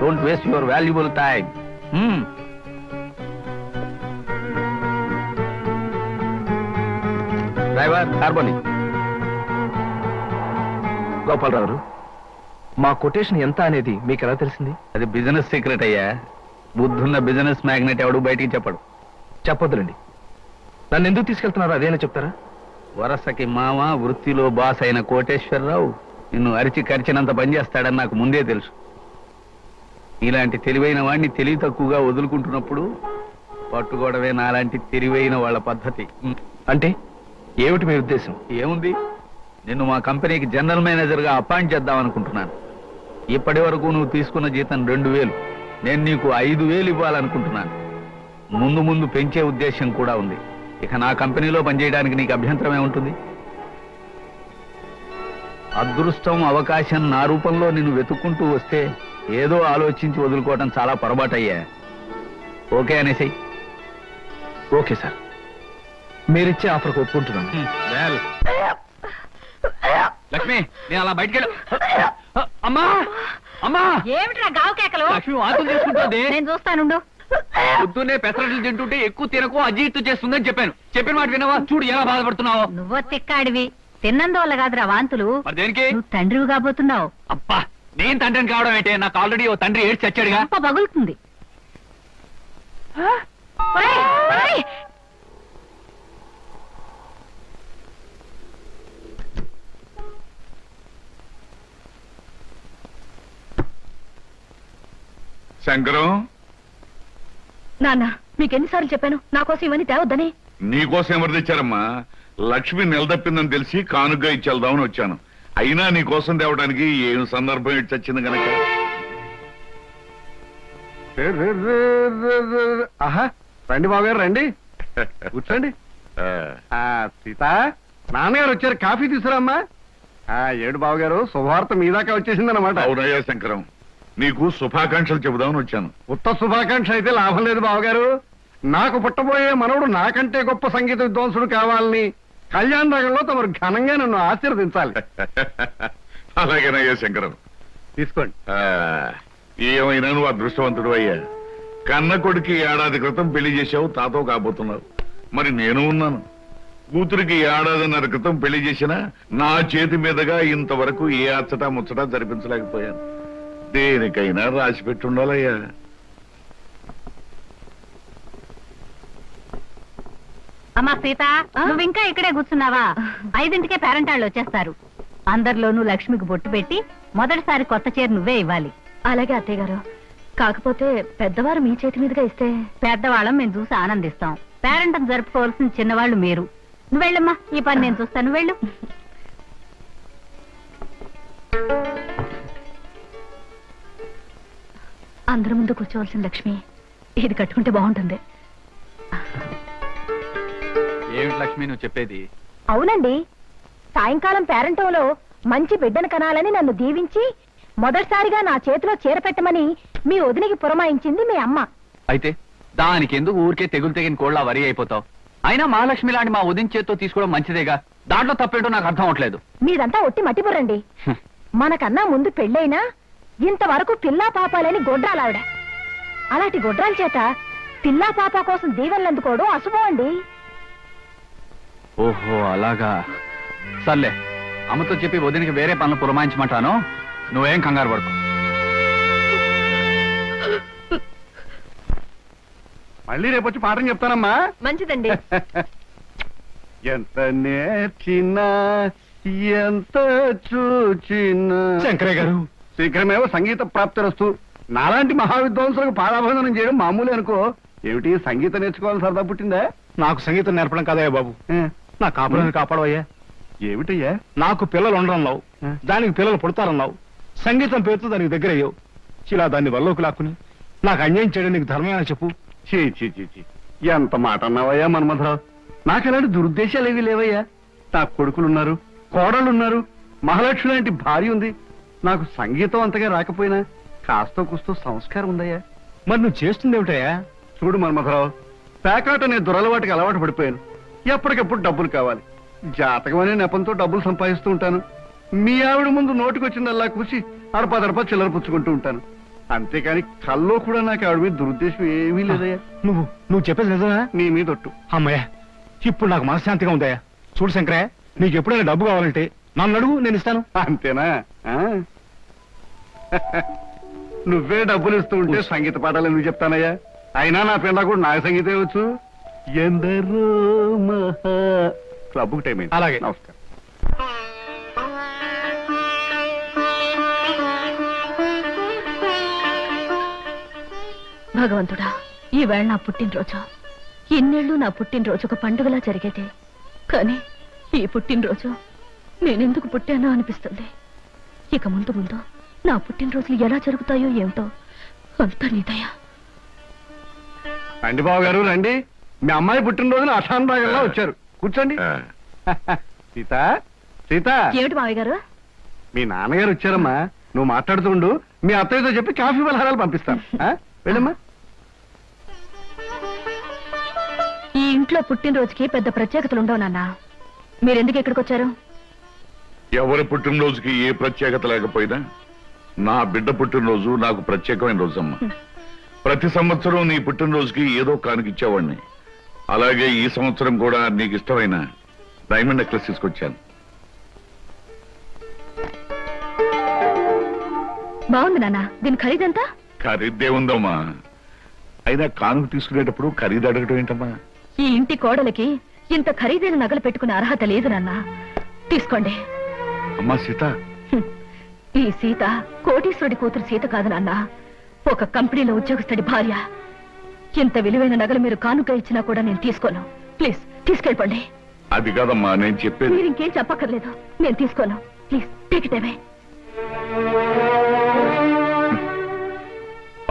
don't waste your valuable time. Driver, కార్బోని. గోపాలరావు, మా కొటేషన్ ఎంత అనేది మీకు ఎలా తెలిసింది? అది బిజినెస్ సీక్రెట్ అయ్యా. బుద్ధున్న బిజినెస్ మ్యాగ్నెట్ ఎవడు బయటికి చెప్పడు. చెప్పొద్దులండి. నన్ను ఎందుకు తీసుకెళ్తున్నారో అదేనా చెప్తారా? వరసకి మామ, వృత్తిలో బాస్ అయిన కోటేశ్వరరావు నిన్ను అరిచి కరిచినంత పనిచేస్తాడని నాకు ముందే తెలుసు. ఇలాంటి తెలివైన వాడిని తెలివి తక్కువగా వదులుకుంటున్నప్పుడు పట్టుకోవడమే నాలాంటి తెలివైన వాళ్ళ పద్ధతి. అంటే ఏమిటి మీ ఉద్దేశం? ఏముంది, నిన్ను మా కంపెనీకి జనరల్ మేనేజర్గా అపాయింట్ చేద్దాం అనుకుంటున్నాను. ఇప్పటి వరకు నువ్వు తీసుకున్న జీతం 2000, నేను నీకు 5000 ఇవ్వాలనుకుంటున్నాను. ముందు ముందు పెంచే ఉద్దేశం కూడా ఉంది. ఇక నా కంపెనీలో పనిచేయడానికి నీకు అభ్యంతరం ఏముంటుంది? అదృష్టం, అవకాశం నా రూపంలో నిన్ను వెతుక్కుంటూ వస్తే ఏదో ఆలోచించి వదులుకోవడం చాలా పొరపాటయ్యా. ఓకే అనేసాయి. ఓకే సార్, మీరిచ్చే ఆఫర్కి ఒప్పుకుంటున్నాను. లక్ష్మి, నేను అలా బయటకెళ్ళు. అమ్మా అమ్మా, ఏమిట్రా గావు కేకలు? లక్ష్మి వాంతులు చేసుకుంటుంది. నేను చూస్తానుండు. పొద్దున్నే పెసరట్లు తింటుంటే ఎక్కువ తినకు, అజీర్తి చేస్తుందని చెప్పాను. చెప్పిన మాట వినవా? చూడు ఎలా బాధపడుతున్నావో. నువ్వో తిక్కాడివి, తిన్నందువల్ల కాదురా వాంతులు. మరి దేనికి? నువ్వు తండ్రివి కాబోతున్నావు. అబ్బా, నేను తండ్రిని కావడం ఏంటే? నాకు ఆల్రెడీ ఓ తండ్రి ఏడ్చి చచ్చాడుగా. గొప్ప పగులుతుంది. ఒరేయ్, ఒరేయ్! శంకరం, నాన్న, మీకెన్నిసార్లు చెప్పాను నా కోసం ఇవన్నీ తేవద్దని? నీకోసం ఎవరు తెచ్చారమ్మా? లక్ష్మి నిలదప్పిందని తెలిసి కానుగ్గా ఇచ్చేద్దామని వచ్చాను. అయినా నీకోసం తేవడానికి ఏం సందర్భం ఇచ్చి వచ్చింది గనక. ఆహా, రండి బావగారు, రండి కూర్చోండి. సీత, నాన్నగారు వచ్చారు, కాఫీ తీసుకురామ్మా. ఏడు బావగారు, శుభవార్త మీ దాకా వచ్చేసిందన్నమాట. అవునయ్యా శంకరం, నీకు శుభాకాంక్షలు చెబుదామని వచ్చాను. ఉత్త శుభాకాంక్ష అయితే లాభం లేదు బావగారు. నాకు పుట్టబోయే మనవడు నాకంటే గొప్ప సంగీత విద్వాంసుడు కావాలని కళ్యాణ రంగంలో తమరు ఘనంగా నన్ను ఆశీర్వదించాలి. అలాగేనయ్యా శంకరం, తీసుకోండి. ఏమైనా నువ్వు అదృష్టవంతుడు అయ్యా. కన్న కొడుకి 1 ఏడాది క్రితం పెళ్లి చేసావు, తాతో కాబోతున్నావు. మరి నేను ఉన్నాను. కూతురికి 1 ఏడాదిన్నర క్రితం పెళ్లి చేసినా నా చేతి మీదుగా ఇంతవరకు ఏ అచ్చటా ముచ్చటా జరిపించలేకపోయాను. దేనికైనా రాసి పెట్టుండాలయ్యా. అమ్మా సీత, నువ్వు ఇంకా ఇక్కడే కూర్చున్నావా? 5ంటికే పేరెంట్ వాళ్ళు వచ్చేస్తారు. అందరిలోనూ లక్ష్మికి బొట్టు పెట్టి మొదటిసారి కొత్త చీర నువ్వే ఇవ్వాలి. అలాగే అత్తయ్య గారు. కాకపోతే పెద్దవారు మీ చేతి మీదుగా ఇస్తే? పెద్దవాళ్ళం మేము చూసి ఆనందిస్తాం. పేరెంట్ జరుపుకోవాల్సిన చిన్నవాళ్ళు మీరు. నువ్వు వెళ్ళమ్మా, ఈ పని నేను చూస్తాను. వెళ్ళు. అందరి ముందు కూర్చోవలసిన లక్ష్మి ఇది కట్టుకుంటే బాగుంటుంది. ఏమిటి లక్ష్మి నువ్వు చెప్పేది? అవునండి, సాయంకాలం పేరెంటంలో మంచి బిడ్డను కనాలని నన్ను దీవించి మొదటిసారిగా నా చేతిలో చీర పెట్టమని మీ వదినికి పురమాయించింది మీ అమ్మ. అయితే దానికి ఎందుకు ఊరికే తెగులు తెగిన కోళ్ళ వరి అయిపోతావు? అయినా మహాలక్ష్మి లాంటి మా ఉదయం చేత్తో తీసుకోవడం మంచిదేగా. దాంట్లో తప్పేంటో నాకు అర్థం అవట్లేదు. మీదంతా ఒట్టి మట్టిపురండి. మనకన్నా ముందు పెళ్ళైనా ఇంతవరకు పిల్లా పాపాలని గొడ్రాలావిడ. అలాంటి గొడ్రాల చేత పిల్లా పాప కోసం దీవెనలు అందుకోవడం అశుభం అండి. ఓహో అలాగా. సర్లే, అమ్మతో చెప్పి వదినికి వేరే పనులు పురమాయించమంటాను. నువ్వేం కంగారు పడుకో. మళ్ళీ రేపు వచ్చి పాఠం చెప్తానమ్మా. మంచిదండి. ఎంత నేర్చినా ఎంత చూచినా. శంకరయ్య గారు, శీఘ్రమేవో సంగీత ప్రాప్తిరస్తు. నాలాంటి మహావిద్వాంసులకు పాదాభందనం చేయడం మామూలు అనుకో. ఏమిటి, సంగీతం నేర్చుకోవాలని సరదా పుట్టిందా? నాకు సంగీతం నేర్పడం కదయ్యా బాబు, నా కాపురాన్ని కాపాడవయ్యా. ఏమిటయ్యా? నాకు పిల్లలు ఉండరన్నావు, దానికి పిల్లలు పుడతారన్నావు. సంగీతం పేరుతో దానికి దగ్గర అయ్యావు. ఇలా దాన్ని వల్లోకి లాక్కుని నాకు అన్యాయం చేయడం నీకు ధర్మేనా చెప్పు? చీ చీ చీ చీ, ఎంత మాట అన్నావయ్యా మన్మథరావు. నాకు ఎలాంటి దురుద్దేశాలు ఏవి లేవయ్యా. నాకు కొడుకులున్నారు, కోడళ్ళున్నారు, మహాలక్ష్మి లాంటి భార్య ఉంది. నాకు సంగీతం అంతగా రాకపోయినా కాస్తో కూస్తో సంస్కారం ఉందయ్యా. మరి నువ్వు చేస్తుంది ఏమిటయ్యా? చూడు మన్మథరావు, పేకాట అనే దురలవాటికి అలవాటు పడిపోయాను. ఎప్పటికప్పుడు డబ్బులు కావాలి. జాతకం అనే నెపంతో డబ్బులు సంపాదిస్తూ ఉంటాను. మీ ఆవిడ ముందు నోటికొచ్చిందల్లా కూసి అడపదడప చిల్లర పుచ్చుకుంటూ ఉంటాను. అంతేకాని కల్లో కూడా నాకు ఆవిడ మీద దురుద్దేశం ఏమీ లేదయ్యా. నువ్వు చెప్పేది నిజమా? నీ మీద ఒట్టు. అమ్మయ్యా, ఇప్పుడు నాకు మనశ్శాంతిగా ఉందయ్యా. చూడు శంకరయ్య, నీకు ఎప్పుడైనా డబ్బు కావాలంటే నన్ను అడుగు, నేను ఇస్తాను. అంతేనా? నువ్వే డబ్బులు ఇస్తూ ఉంటే సంగీత పాఠాలు ఎందుకు చెప్తానయ్యా? అయినా నా పిల్ల కూడా నాకు సంగీతం వచ్చు. ఎందరో మహా క్లబ్కు టైం అయింది. అలాగే. నమస్కారం. భగవంతుడా, ఈ వేళ నా పుట్టినరోజు. ఎన్నేళ్ళు నా పుట్టినరోజు ఒక పండుగలా జరిగేది. కానీ ఈ పుట్టినరోజు నేనెందుకు పుట్టానో అనిపిస్తుంది. ఇక ముందు ముందు నా పుట్టినరోజులు ఎలా జరుగుతాయో ఏమిటో అంత నీదయ. రండి బాబు గారు రండి. మీ అమ్మాయి పుట్టినరోజున అశాన్ భాగంగా వచ్చారు. కూర్చోండి. సీత సీత, ఏమిటి మావయ్య గారు? మీ నాన్నగారు వచ్చారమ్మా. నువ్వు మాట్లాడుతుండు, మీ అత్తయ్యతో చెప్పి కాఫీ పలహారాలు పంపిస్తాను. వెళ్ళమ్మా. ఈ ఇంట్లో పుట్టినరోజుకి పెద్ద ప్రత్యేకతలు ఉండవు నాన్న. మీరెందుకు ఇక్కడికి వచ్చారు? ఎవరి పుట్టినరోజుకి ఏ ప్రత్యేకత లేకపోయినా నా బిడ్డ పుట్టినరోజు నాకు ప్రత్యేకమైన రోజమ్మా. ప్రతి సంవత్సరం నీ పుట్టినరోజుకి ఏదో కానుకిచ్చేవాడిని. అలాగే ఈ సంవత్సరం కూడా నీకు ఇష్టమైన డైమండ్ నెక్లెస్ తీసుకొచ్చాను. బాగుంది నాన్న. దీని ఖరీదంతా? ఖరీదే ఉందమ్మా. అయినా కానుక తీసుకునేటప్పుడు ఖరీదు అడగటం ఏంటమ్మా? ఈ ఇంటి కోడలికి ఇంత ఖరీదైన నగలు పెట్టుకునే అర్హత లేదు నాన్న. తీసుకోండి. అమ్మా సీత, ఈ సీత కోటీశ్వరుడి కూతురు సీత కాదు నాన్న. ఒక కంపెనీలో ఉద్యోగస్తుడి భార్య. ఇంత విలువైన నగలు మీరు కానుక ఇచ్చినా కూడా నేను తీసుకోను. ప్లీజ్ తీసుకెళ్ళిపోండి. అది కాదమ్మా నేను చెప్పేది. మీరు ఇంకేం చెప్పక్కర్లేదు. నేను తీసుకోను. Please take it away.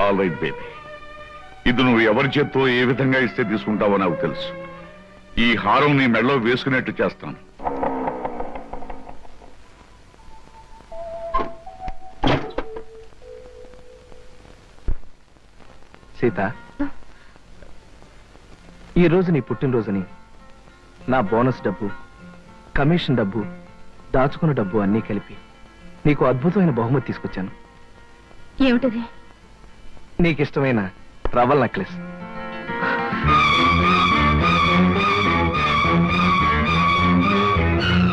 All right baby. ఇది నువ్వు ఎవరి చేత్తో ఏ విధంగా ఇస్తే తీసుకుంటావో నాకు తెలుసు. ఈ హారం నీ మెడలో వేసుకునేట్టు చేస్తాను. సీత, ఈ రోజు నీ పుట్టినరోజుని నా బోనస్ డబ్బు, కమిషన్ డబ్బు, దాచుకున్న డబ్బు అన్నీ కలిపి నీకు అద్భుతమైన బహుమతి తీసుకొచ్చాను. ఏమిటది? నీకిష్టమైన రవల్ నెక్లెస్.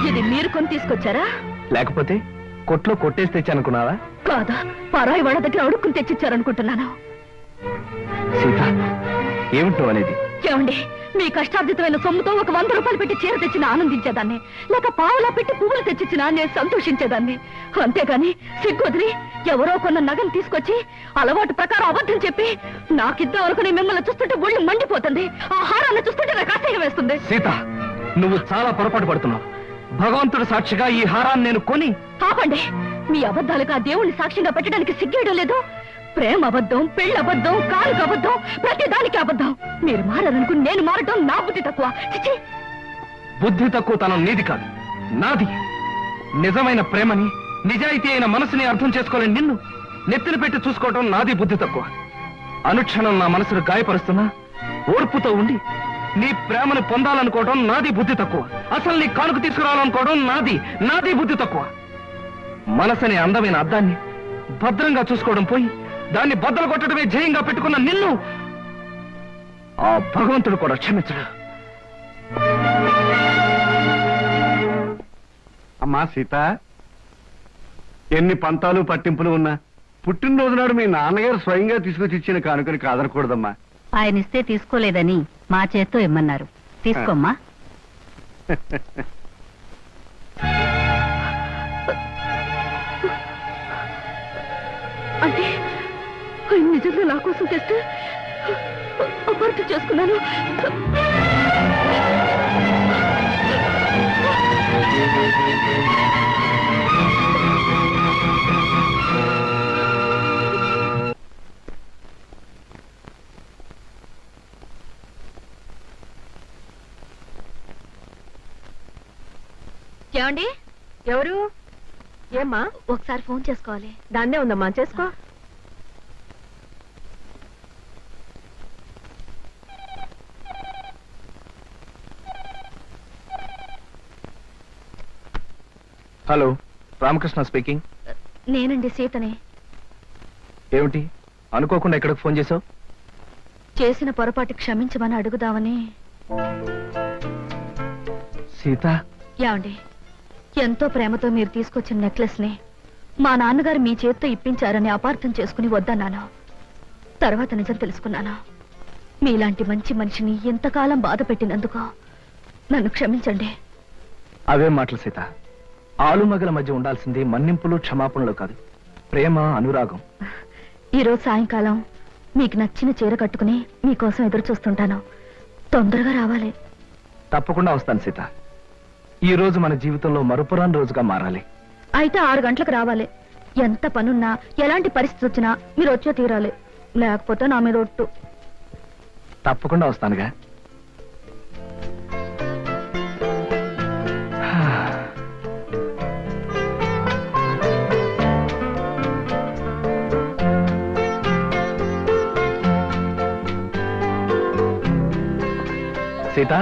ఇది మీరు కొని తీసుకొచ్చారా? లేకపోతే కొట్లో కొట్టేసి తెచ్చానుకున్నావా? కాదా, పరాయి వాళ్ళ దగ్గర అడుక్కుని తెచ్చిచ్చారనుకుంటున్నాను. సీత, ఏమిటో అనేది? ఏమండి, మీ కష్టార్జితమైన సొమ్ముతో ఒక 100 రూపాయలు పెట్టి చీర తెచ్చినా ఆనందించేదాన్ని, లేక పావులా పెట్టి పువ్వులు తెచ్చిచ్చినా నేను సంతోషించేదాన్ని. అంతేగాని సిగ్గొదిలి ఎవరో కొన్న నగను తీసుకొచ్చి అలవాటు ప్రకారం అబద్ధం చెప్పి నాకిద్దాం అనుకుని మిమ్మల్ని చూస్తుంటే ఒళ్ళు మండిపోతుంది. ఆ హారాన్ని చూస్తుంటే నాకు అసహ్యం వేస్తుంది. సీత, నువ్వు చాలా పొరపాటు పడుతున్నావు. భగవంతుడు సాక్షిగా ఈ హారాన్ని నేను కొని... ఆపండి. మీ అబద్ధాలకు ఆ దేవుణ్ణి సాక్షిగా పెట్టడానికి సిగ్గేయడం లేదు. ప్రేమ అబద్ధం, పెళ్లి అబద్ధం, కాలుకు అబద్ధం, ప్రతి దానికి అబద్ధం. మీరు మారాలనుకుని నేను మారటం నా బుద్ధి తక్కువ. చిచి! బుద్ధి తక్కువ తనం నీది కాదు, నాది. నిజమైన ప్రేమని, నిజాయితీ అయిన మనసుని అర్థం చేసుకోలేని నిన్ను నెత్తిన పెట్టి చూసుకోవటం నాది బుద్ధి తక్కువ. అనుక్షణం నా మనసును గాయపరుస్తున్నా ఓర్పుతో ఉండి నీ ప్రేమను పొందాలనుకోవడం నాది బుద్ధి తక్కువ. అసలు నీ కానుక తీసుకురావాలనుకోవడం నాది బుద్ధి తక్కువ. మనసనే అందమైన అద్దాన్ని భద్రంగా చూసుకోవడం పోయి దాన్ని బద్దలు కొట్టడమే జయంగా పెట్టుకున్న నిన్ను ఆ భగవంతుడు కూడా క్షమించడు. అమ్మా సీత, ఎన్ని పంతాలు పట్టింపులు ఉన్నా పుట్టినరోజు నాడు మీ నాన్నగారు స్వయంగా తీసుకొచ్చి ఇచ్చిన కానుకని కాదనకూడదమ్మా. ఆయన ఇస్తే తీసుకోలేదని మా చేత్తో ఇమ్మన్నారు. తీసుకోమ్మా. అంటే ఆయన నిజంగా నా కోసం తెస్తే అపార్థం చేసుకున్నాను. ఏమండి? ఎవరు? ఏమ్మా? ఒకసారి ఫోన్ చేసుకోవాలి. దాన్నే ఉందమ్మా, చేసుకో. Hello, Ramakrishna speaking. నేనండి, సీతనే. ఏమిటి అనుకోకుండా ఎక్కడికి ఫోన్ చేశావు? చేసిన పొరపాటు క్షమించమని అడుగుదామని. సీత, ఏమండి, ఎంతో ప్రేమతో మీరు తీసుకొచ్చిన నెక్లెస్ ని మా నాన్నగారు మీ చేత్తో ఇప్పించారని అపార్థం చేసుకుని వద్దన్నాను. తర్వాత నిజం తెలుసుకున్నాను. మీలాంటి మంచి మనిషిని ఎంతకాలం బాధ పెట్టినందుకు నన్ను క్షమించండి. అవే మాటలు సీత. ఆలుమగల మధ్య ఉండాల్సింది మన్నింపులు క్షమాపణలు కాదు, ప్రేమ, అనురాగం. ఈరోజు సాయంకాలం మీకు నచ్చిన చీర కట్టుకుని మీకోసం ఎదురు చూస్తుంటాను. తొందరగా రావాలి. తప్పకుండా వస్తాను సీత. ఈ రోజు మన జీవితంలో మరుపురాని రోజుగా మారాలి. అయితే 6 గంటలకు రావాలి. ఎంత పనున్నా ఎలాంటి పరిస్థితి వచ్చినా మీరు వచ్చే తీరాలి. లేకపోతే నా మీద ఒట్టు. తప్పకుండా వస్తానుగా. Sita,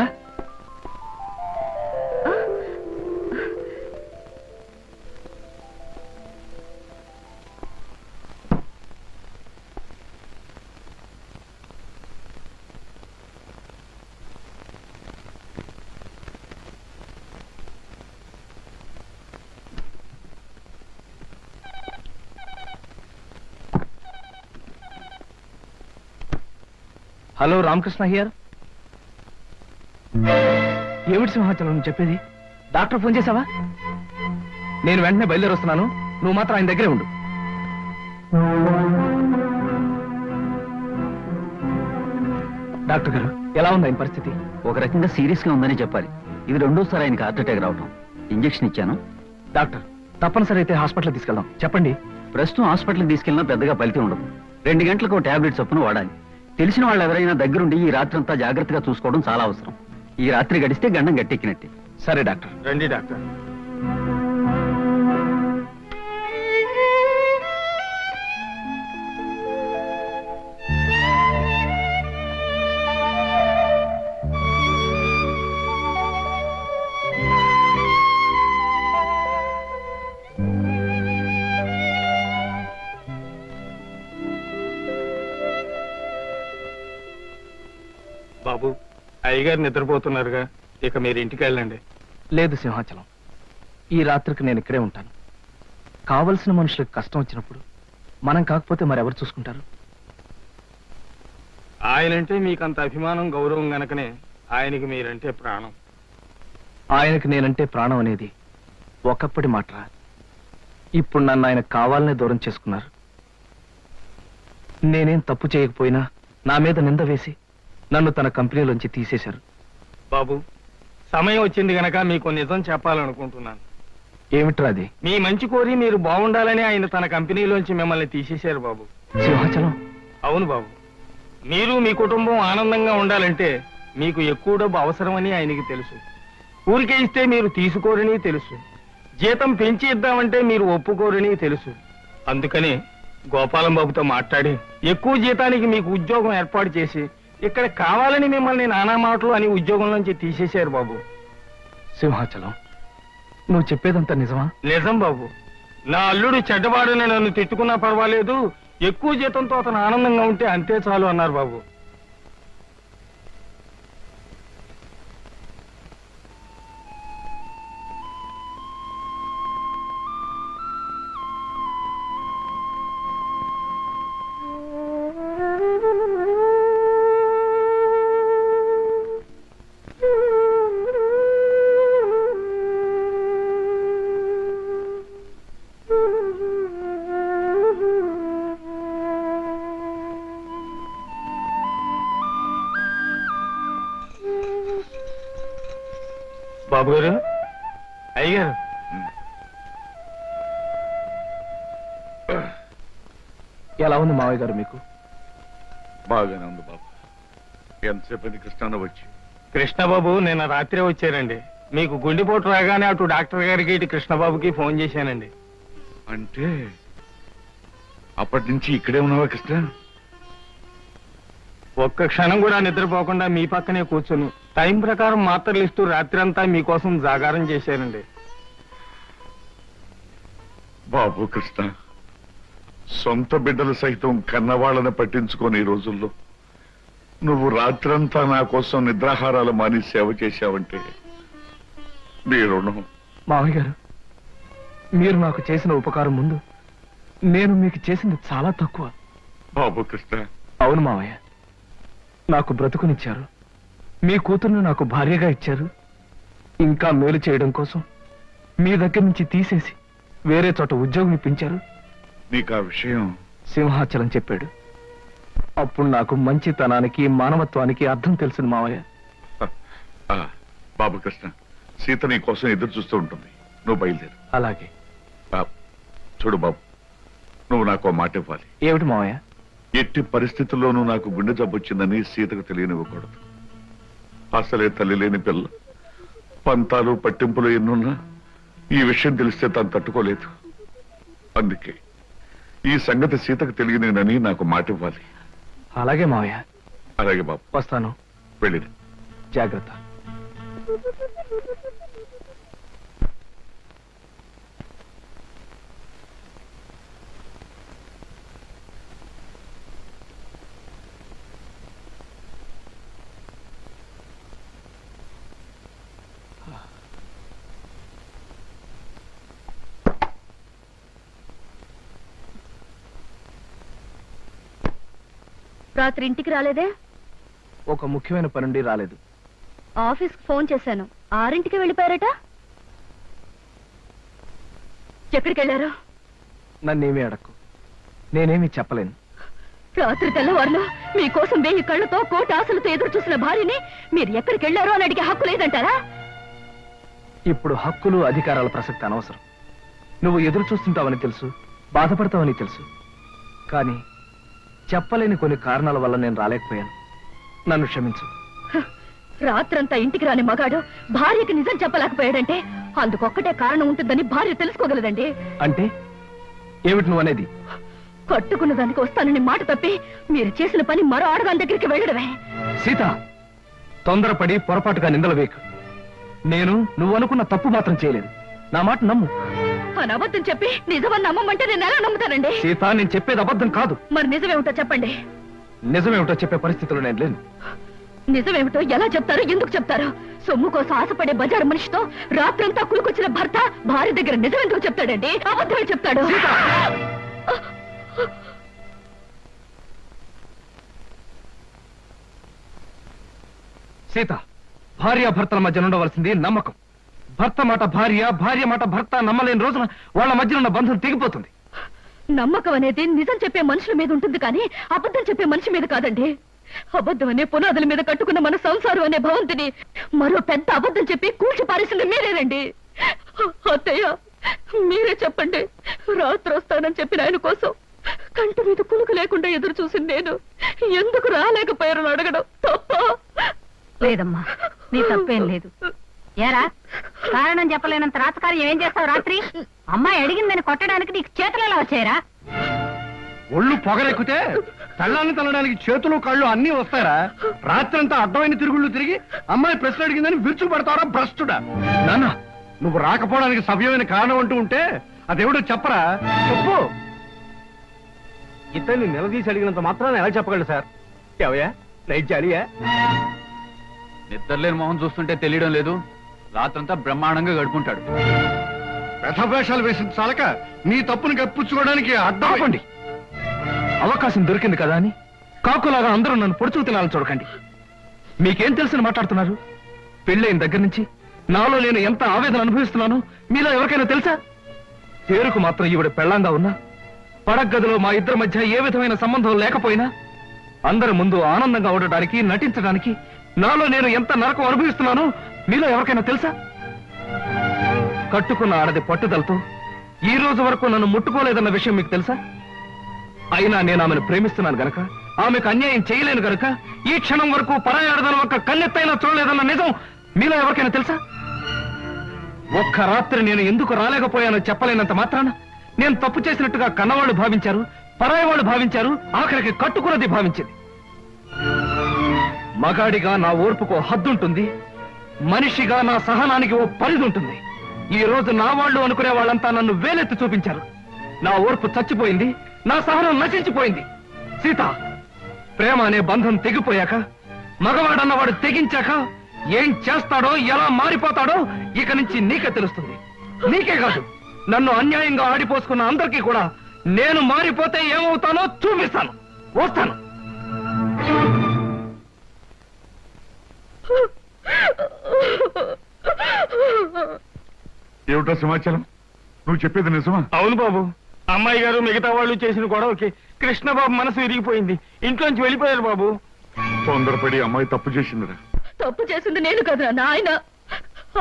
hello Ramakrishna here. ఏమిటి సింహాచలం నువ్వు చెప్పేది? డాక్టర్ ఫోన్ చేసావా? నేను వెంటనే బయలుదేరి వస్తున్నాను. నువ్వు మాత్రం ఆయన దగ్గరే ఉండు. డాక్టర్ గారు, ఎలా ఉంది ఆయన పరిస్థితి? ఒక రకంగా సీరియస్ గా ఉందని చెప్పాలి. ఇది రెండోసారి ఆయనకి హార్ట్ అటాక్ రావటం. ఇంజెక్షన్ ఇచ్చాను. డాక్టర్, తప్పనిసరి అయితే హాస్పిటల్ తీసుకెళ్దాం. చెప్పండి. ప్రస్తుతం హాస్పిటల్కి తీసుకెళ్ళినా పెద్దగా ఫలితం ఉండదు. 2 గంటలకు టాబ్లెట్ చొప్పున వాడాలి. తెలిసిన వాళ్ళు ఎవరైనా దగ్గరుండి ఈ రాత్రి అంతా జాగ్రత్తగా చూసుకోవడం చాలా అవసరం. ఈ రాత్రి గడిస్తే గండం గట్టెక్కినట్టే. సరే డాక్టర్. రండి డాక్టర్. బాబు, అయ్యగారు నిద్రపోతున్నారుగా, ఇక మీరు ఇంటికి వెళ్ళండి. లేదు సింహాచలం, ఈ రాత్రికి నేను ఇక్కడే ఉంటాను. కావలసిన మనుషులకు కష్టం వచ్చినప్పుడు మనం కాకపోతే మరెవరు చూసుకుంటారు? ఆయనంటే మీకంత అభిమానం, గౌరవం గనకనే ఆయనకి మీరంటే ప్రాణం. ఆయనకి నేనంటే ప్రాణం అనేది ఒకప్పటి మాటరా. ఇప్పుడు నన్ను ఆయన కావాలనే దూరం చేసుకున్నారు. నేనేం తప్పు చేయకపోయినా నా మీద నింద వేసి నన్ను తన కంపెనీలోంచి తీసేశారు. బాబు, సమయం వచ్చింది గనక మీకు నిజం చెప్పాలనుకుంటున్నాను. ఏమిట్రా అది? మీ మంచి కోరి మీరు బాగుండాలని ఆయన తన కంపెనీలోంచి మిమ్మల్ని తీసేశారు బాబు. సింహాచలం. అవును బాబు, మీరు మీ కుటుంబం ఆనందంగా ఉండాలంటే మీకు ఎక్కువ డబ్బు అవసరమని ఆయనకి తెలుసు. ఊరికే ఇస్తే మీరు తీసుకోరని తెలుసు. జీతం పెంచి ఇద్దామంటే మీరు ఒప్పుకోరని తెలుసు. అందుకని గోపాలం బాబుతో మాట్లాడి ఎక్కువ జీతానికి మీకు ఉద్యోగం ఏర్పాటు చేసి ఇక్కడ కావాలని మిమ్మల్ని నానా మాటలు అని ఉద్యోగంలోంచి తీసేశారు బాబు. సింహాచలం, నువ్వు చెప్పేదంతా నిజమా? నిజం బాబు. నా అల్లుడు చెడ్డవాడని నన్ను తిట్టుకున్నా పర్వాలేదు, ఎక్కువ జీతంతో అతను ఆనందంగా ఉంటే అంతే చాలు అన్నారు బాబు. బాబు గారు, అయ్యగారు, ఎలా ఉంది మావయ్య గారు మీకు? బాగానే ఉంది బాబు. ఎంతసేపు కృష్ణ వచ్చి? కృష్ణబాబు నిన్న రాత్రే వచ్చారండి. మీకు గుండెపోటు రాగానే అటు డాక్టర్ గారికి ఇటు కృష్ణబాబుకి ఫోన్ చేశానండి. అంటే అప్పటి నుంచి ఇక్కడే ఉన్నావా కృష్ణ? ఒక్క క్షణం కూడా నిద్రపోకుండా మీ పక్కనే కూర్చుని టైం ప్రకారం మాత్రలు ఇస్తూ రాత్రంతా మీకోసం జాగారం చేశారండి. బాబు కృష్ణ, సొంత బిడ్డలు సైతం కన్నవాళ్ళని పట్టించుకొని ఈ రోజుల్లో నువ్వు రాత్రంతా నా కోసం నిద్రాహారాలు మాని సేవ చేశావంటే నీ రుణం. మావయ్య గారు, మీరు నాకు చేసిన ఉపకారం ముందు నేను మీకు చేసింది చాలా తక్కువ. బాబు కృష్ణ. అవును మావయ్య, నాకు బ్రతుకునిచ్చారు, మీ కూతుర్ని నాకు భార్యగా ఇచ్చారు. ఇంకా మేలు చేయడం కోసం మీ దగ్గర నుంచి తీసేసి వేరే చోట ఉద్యోగం ఇప్పించారు. నీకు ఆ విషయం సింహాచలం చెప్పాడు. అప్పుడు నాకు మంచితనానికి, మానవత్వానికి అర్థం తెలిసింది మావయ్య. బాబు కృష్ణ, సీత నీ కోసం ఎదురు చూస్తూ ఉంటుంది. నువ్వు బయలుదేరు. అలాగే. చూడు బాబు, నువ్వు నాకు మాట ఇవ్వాలి. ఏమిటి మావయ్య? ఎట్టి పరిస్థితుల్లోనూ నాకు గుండె జబ్బు వచ్చిందని సీతకు తెలియనివ్వకూడదు. అసలే తల్లి లేని పిల్ల, పంతాలు పట్టింపులు ఎన్నున్నా ఈ విషయం తెలిస్తే తను తట్టుకోలేదు. అందుకే ఈ సంగతి సీతకు తెలియనేనని నాకు మాట ఇవ్వాలి. అలాగే మావయ్య. అలాగే బాబు, వస్తాను. వెళ్ళింది. జాగ్రత్త. రాత్రి ఇంటికి రాలేదే? ఒక ముఖ్యమైన పనుండి రాలేదు. ఆఫీస్కి ఫోన్ చేశాను, 6ంటికి వెళ్ళిపోయారట. ఎక్కడికి వెళ్ళారు? నన్నేమీ అడక్కు, నేనేమీ చెప్పలేను. రాత్రి తెల్లవారులు మీకోసం 1000 కళ్ళతో కోటి ఆశలతో ఎదురు చూసిన భార్యని మీరు ఎక్కడికి వెళ్ళారో అని అడిగే హక్కు లేదంటారా? ఇప్పుడు హక్కులు అధికారాల ప్రసక్తి అనవసరం. నువ్వు ఎదురు చూస్తుంటావని తెలుసు, బాధపడతావని తెలుసు. కానీ చెప్పలేని కొన్ని కారణాల వల్ల నేను రాలేకపోయాను. నన్ను క్షమించు. రాత్రంతా ఇంటికి రాని మగాడు భార్యకి నిజం చెప్పలేకపోయాడంటే అందుకొక్కటే కారణం ఉంటుందని భార్య తెలుసుకోగలదండి. అంటే ఏమిటి నువ్వు అనేది? కట్టుకున్న దానికి వస్తానని మాట తప్పి మీరు చేసిన పని మరో ఆడదాని దగ్గరికి వెళ్ళడమే. సీత, తొందరపడి పొరపాటుగా నిందలు వేకు. నేను నువ్వు అనుకున్న తప్పు మాత్రం చేయలేదు. నా మాట నమ్ము. అని అబద్ధం చెప్పి నిజమని నమ్మమంటే నేను ఎలా నమ్ముతానండి? సీత, నేను చెప్పేది అబద్ధం కాదు. మరి నిజమేమిటో చెప్పండి. నిజమేమిటో చెప్పే పరిస్థితిలో నేను లేను. నిజమేమిటో ఎలా చెప్తారో, ఎందుకు చెప్తారో? సొమ్ము కోసం ఆశపడే బజారు మనిషితో రాత్రంతా కులుకొచ్చిన భర్త భార్య దగ్గర నిజం ఎందుకు చెప్తాడండి? అబద్ధమే చెప్తాడు. సీత, భార్య భర్తల మధ్య ఉండవలసింది నమ్మకం. భర్త మాట భార్య, భార్య మాట భర్త నమ్మలేని రోజున వాళ్ళ మధ్య ఉన్న బంధం తెగిపోతుంది. నమ్మకం అనేది నిజం చెప్పే మనుషుల మీద ఉంటుంది కానీ అబద్ధం చెప్పే మనిషి మీద కాదండి. అబద్ధం అనే పునాదుల మీద కట్టుకున్న మన సంసారం అనే భవంతిని మరో పెద్ద అబద్ధం చెప్పి కూల్చి పారేసింది మీరేనండి. అత్తయ్య, మీరే చెప్పండి. రాత్రి వస్తానని చెప్పిన ఆయన కోసం కంటి మీద కులుకు లేకుండా ఎదురు చూసింది నేను ఎందుకు రాలేకపోయారని అడగడం తప్ప? లేదమ్మా, నీ తప్పేం లేదు. ఏరా, కారణం చెప్పలేనంత రాతకార్యం ఏం చేస్తావు? రాత్రి అమ్మాయి అడిగిందని కొట్టడానికి నీకు చేతులు ఎలా వచ్చాయరా? ఒళ్ళు పొగరెక్కితే తల్లాన్ని తల్లడానికి చేతులు కళ్ళు అన్నీ వస్తారా? రాత్రంతా అడ్డమైన తిరుగుళ్ళు తిరిగి అమ్మాయి ప్రశ్న అడిగిందని విరుచుకు పడతారా భ్రష్టుడా? నాన్న, నువ్వు రాకపోవడానికి సవ్యమైన కారణం అంటూ ఉంటే అదేవిడో చెప్పరా? చెప్పు. ఇతన్ని నిలదీసి అడిగినంత మాత్రాన్ని ఎలా చెప్పగలడు సార్? ఎవయా నైట్ జాలియా? నిద్రలేని మొహం చూస్తుంటే తెలియడం లేదు. రాత్రంతా బ్రహ్మాండంగా గడుపుంటాడు. వ్యధవేషాలు వేసిన చాలక నీ తప్పును కప్పించుకోవడానికి ఆపండి. అవకాశం దొరికింది కదా అని కాకులాగా అందరూ నన్ను పొడుచుకు తినాలని చూడకండి. మీకేం తెలిసిన మాట్లాడుతున్నారు? పెళ్ళైన దగ్గర నుంచి నాలో నేను ఎంత ఆవేదన అనుభవిస్తున్నానో మీలో ఎవరికైనా తెలుసా? పేరుకు మాత్రం ఈవిడ పెళ్ళంగా ఉన్నా, పడగదిలో మా ఇద్దరి మధ్య ఏ విధమైన సంబంధం లేకపోయినా అందరి ముందు ఆనందంగా ఉండడానికి, నటించడానికి నాలో నేను ఎంత నరకం అనుభవిస్తున్నానో మీలో ఎవరికైనా తెలుసా? కట్టుకున్న ఆడది పట్టుదలతో ఈ రోజు వరకు నన్ను ముట్టుకోలేదన్న విషయం మీకు తెలుసా? అయినా నేను ఆమెను ప్రేమిస్తున్నాను గనక, ఆమెకు అన్యాయం చేయలేను గనక ఈ క్షణం వరకు పరాయి ఆడదాని ఒక్క కన్నెత్తైనా చూడలేదన్న నిజం మీలో ఎవరికైనా తెలుసా? ఒక్క రాత్రి నేను ఎందుకు రాలేకపోయానో చెప్పలేనంత మాత్రాన నేను తప్పు చేసినట్టుగా కన్నవాళ్ళు భావించారు, పరాయి వాళ్ళు భావించారు, ఆఖరికి కట్టుకున్నది భావించింది. మగాడిగా నా ఓర్పుకు హద్దుంటుంది, మనిషిగా నా సహనానికి ఓ పరిధి ఉంటుంది. ఈ రోజు నా వాళ్ళు అనుకునే వాళ్ళంతా నన్ను వేలెత్తి చూపించారు. నా ఓర్పు చచ్చిపోయింది, నా సహనం నశించిపోయింది. సీత, ప్రేమ అనే బంధం తెగిపోయాక, మగవాడన్నవాడు తెగించాక ఏం చేస్తాడో, ఎలా మారిపోతాడో ఇక నుంచి నీకే తెలుస్తుంది. నీకే కాదు, నన్ను అన్యాయంగా ఆడిపోసుకున్న అందరికీ కూడా నేను మారిపోతే ఏమవుతానో చూపిస్తాను. వస్తాను. ఏమిటో సమాచారం? నువ్వు చెప్పేది నిజమా? అవును బాబు, అమ్మాయి గారు మిగతా వాళ్ళు చేసిన గొడవకి కృష్ణబాబు మనసు విరిగిపోయింది. ఇంట్లోంచి వెళ్ళిపోయారు బాబు. తొందరపడి అమ్మాయి తప్పు చేసిందిరా. తప్పు చేసింది నేను కదా నాన్న, ఆయన.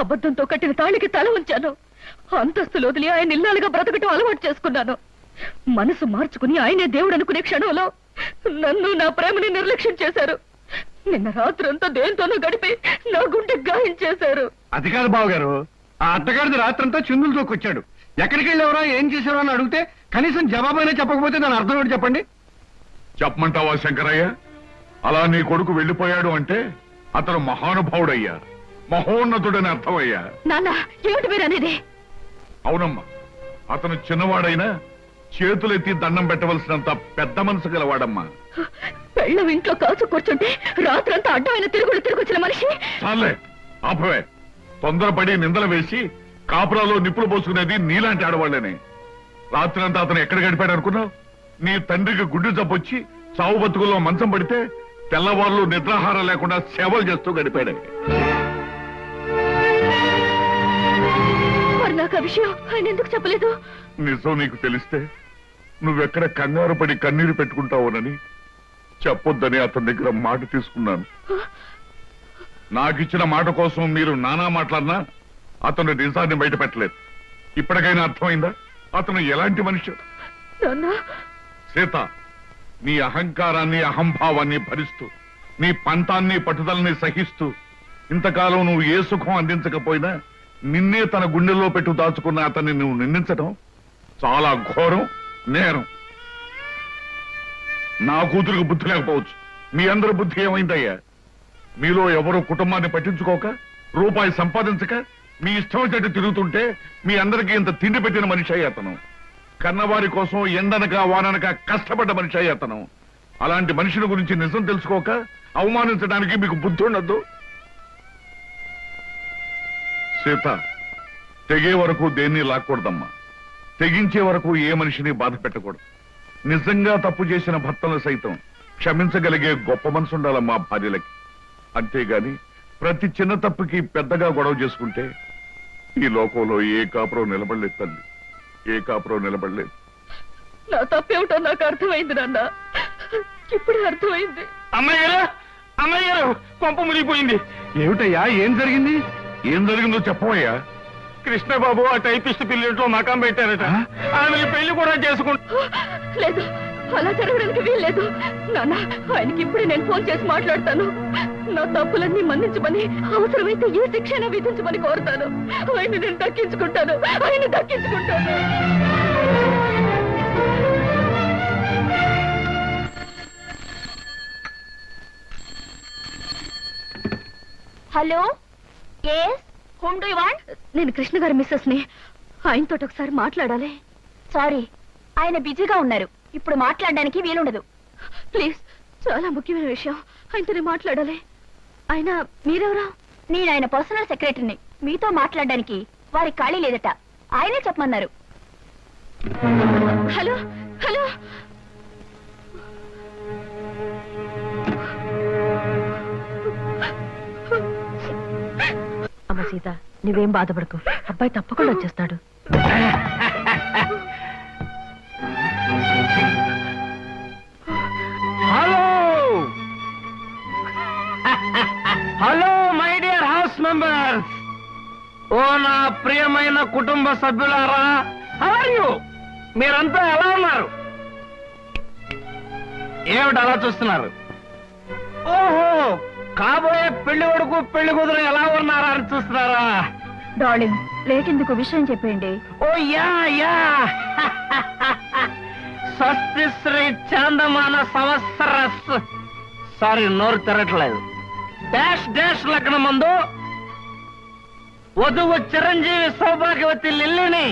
అబద్ధంతో కట్టిన తాళికి తల ఉంచాను. అంతస్తులు వదిలి ఆయన ఇల్లాలుగా బ్రతకటం అలవాటు చేసుకున్నాను. మనసు మార్చుకుని ఆయనే దేవుడు అనుకునే క్షణంలో నన్ను నా ప్రేమని నిర్లక్ష్యం చేశారు. నిన్న రాత్రంతా దేంతోనూ గడిపి నా గుండె గాయం చేశారు. అది కాదు బావగారు, ఆ అత్తగారిది రాత్రంతా చిందులు తోకొచ్చాడు. ఎక్కడికి వెళ్ళేవరా, ఏం చేసేవరా అని అడిగితే కనీసం జవాబైనా చెప్పకపోతే దాని అర్థం ఏంటి చెప్పండి. చెప్పమంటావా శంకరయ్య? అలా నీ కొడుకు వెళ్ళిపోయాడు అంటే అతను మహానుభావుడయ్యా, మహోన్నతుడని అర్థమయ్యా. నాన్న, ఏమిటి మీరు అనేది? అవునమ్మా, అతను చిన్నవాడైనా చేతులెత్తి దండం పెట్టవలసినంత పెద్ద మనసు గలవాడమ్మా. పెళ్ళం ఇంట్లో కాచు కూర్చుంటే రాత్రంతా అడ్డమైన తిరుగులు తిరుగుచ్చిన మనిషి. చాలే ఆపవే. తొందరపడి నిందలు వేసి కాపురాలో నిప్పులు పోసుకునేది నీలాంటి ఆడవాళ్లేనే. రాత్రంతా అతను ఎక్కడ గడిపాడు అనుకున్నావు? నీ తండ్రికి గుడ్డు జబ్బొచ్చి చావు బతుకుల్లో మంచం పడితే తెల్లవాళ్ళు నిద్రాహారం లేకుండా సేవలు చేస్తూ గడిపాడే. మరి నాకు ఆ విషయం ఆయన ఎందుకు చెప్పలేదు? నిజం నీకు తెలిస్తే నువ్వెక్కడ కంగారు పడి కన్నీరు పెట్టుకుంటావునని చెప్పొద్దని అతని దగ్గర మాట తీసుకున్నాను. నాకిచ్చిన మాట కోసం మీరు నానా మాట్లాడినా అతను నిజాన్ని బయట పెట్టలేదు. ఇప్పటికైనా అర్థమైందా అతను ఎలాంటి మనిషి? సీత, నీ అహంకారాన్ని అహంభావాన్ని భరిస్తూ నీ పంతాన్ని పట్టుదలని సహిస్తూ ఇంతకాలం నువ్వు ఏ సుఖం అందించకపోయినా నిన్నే తన గుండెల్లో పెట్టు దాచుకున్న అతన్ని నువ్వు నిందించడం చాలా ఘోరం, నేరం. నా కూతురికి బుద్ధి లేకపోవచ్చు, మీ అందరి బుద్ధి ఏమైందయ్యా? మీలో ఎవరు కుటుంబాన్ని పట్టించుకోక రూపాయి సంపాదించక మీ ఇష్టం వచ్చేట్టు తిరుగుతుంటే మీ అందరికీ ఇంత తిండి పెట్టిన మనిషి అయ్యి అతను. కన్నవారి కోసం ఎండనక వాననక కష్టపడ్డ మనిషి అయ్యి అతను. అలాంటి మనుషుల గురించి నిజం తెలుసుకోక అవమానించడానికి మీకు బుద్ధి ఉండద్దు. సీత, తెగే వరకు దేన్ని లాక్కూడదమ్మా. తెగించే వరకు ఏ మనిషిని బాధ పెట్టకూడదు. నిజంగా తప్పు చేసిన భర్తలు సైతం క్షమించగలిగే గొప్ప మనసు ఉండాలమ్మా భార్యలకి. అంతేగాని ప్రతి చిన్న తప్పుకి పెద్దగా గొడవ చేసుకుంటే ఈ లోకంలో ఏ కాపురం నిలబడలేదు తల్లి, ఏ కాపురం నిలబడలేదు. నా తప్పేమిటో నాకు అర్థమైంది నాన్న, ఇప్పుడే అర్థమైంది. అమ్మయ్యారు కొంప మునిగిపోయింది. ఏమిటయ్యా, ఏం జరిగింది? ఏం జరిగిందో చెప్పవయ్యా. కృష్ణబాబు ఆ టైపిస్ట్ పిల్లలతో మకాం పెట్టారట. ఆమెకి పెళ్లి కూడా చేసుకుంటా. లేదు, అలా జరగడానికి వీల్లేదు నాన్న. ఆయనకి ఇప్పుడే నేను ఫోన్ చేసి మాట్లాడతాను. నా తప్పులన్నీ మన్నించమని, అవసరమైతే ఏ శిక్షణ విధించమని కోరుతాను. ఆయన నేను దక్కించుకుంటాను, ఆయన దక్కించుకుంటాను. Hello, whom do you want? నేను కృష్ణ గారి మిస్సెస్ ని. ఆయనతో ఒకసారి మాట్లాడాలి. సారీ, ఆయన బిజీగా ఉన్నారు, ఇప్పుడు మాట్లాడడానికి వీలుండదు. ప్లీజ్, చాలా ముఖ్యమైన విషయం, ఆయనతో మాట్లాడాలి. ఆయన మీరెవరా? నేను ఆయన పర్సనల్ సెక్రటరీని. మీతో మాట్లాడడానికి వారికి ఖాళీ లేదట, ఆయనే చెప్పమన్నారు. హలో హలో, అమ్మ సీత, నువ్వేం బాధపడకు, అబ్బాయి తప్పకుండా వచ్చేస్తాడు. Hello hello my dear house members, ఓ నా ప్రియమైన కుటుంబ సభ్యులారా, హౌ ఆర్ యు? మీరంతా ఎలా ఉన్నారు? ఏమిటి అలా చూస్తున్నారు? ఓహో, కాబోయే పెళ్లి కొడుకు పెళ్లి కూతురు ఎలా ఉన్నారా అని చూస్తున్నారా? డార్లింగ్, లేకెందుకు విషయం చెప్పండి. ఓ యా యా స్వస్తి శ్రీ చాందమాన సంవత్సరస్, సారీ నోరు తిరగట్లేదు, డాష్ డాష్ లగ్నం ముందు వధువు చిరంజీవి సౌభాగ్యవతి లిల్లిని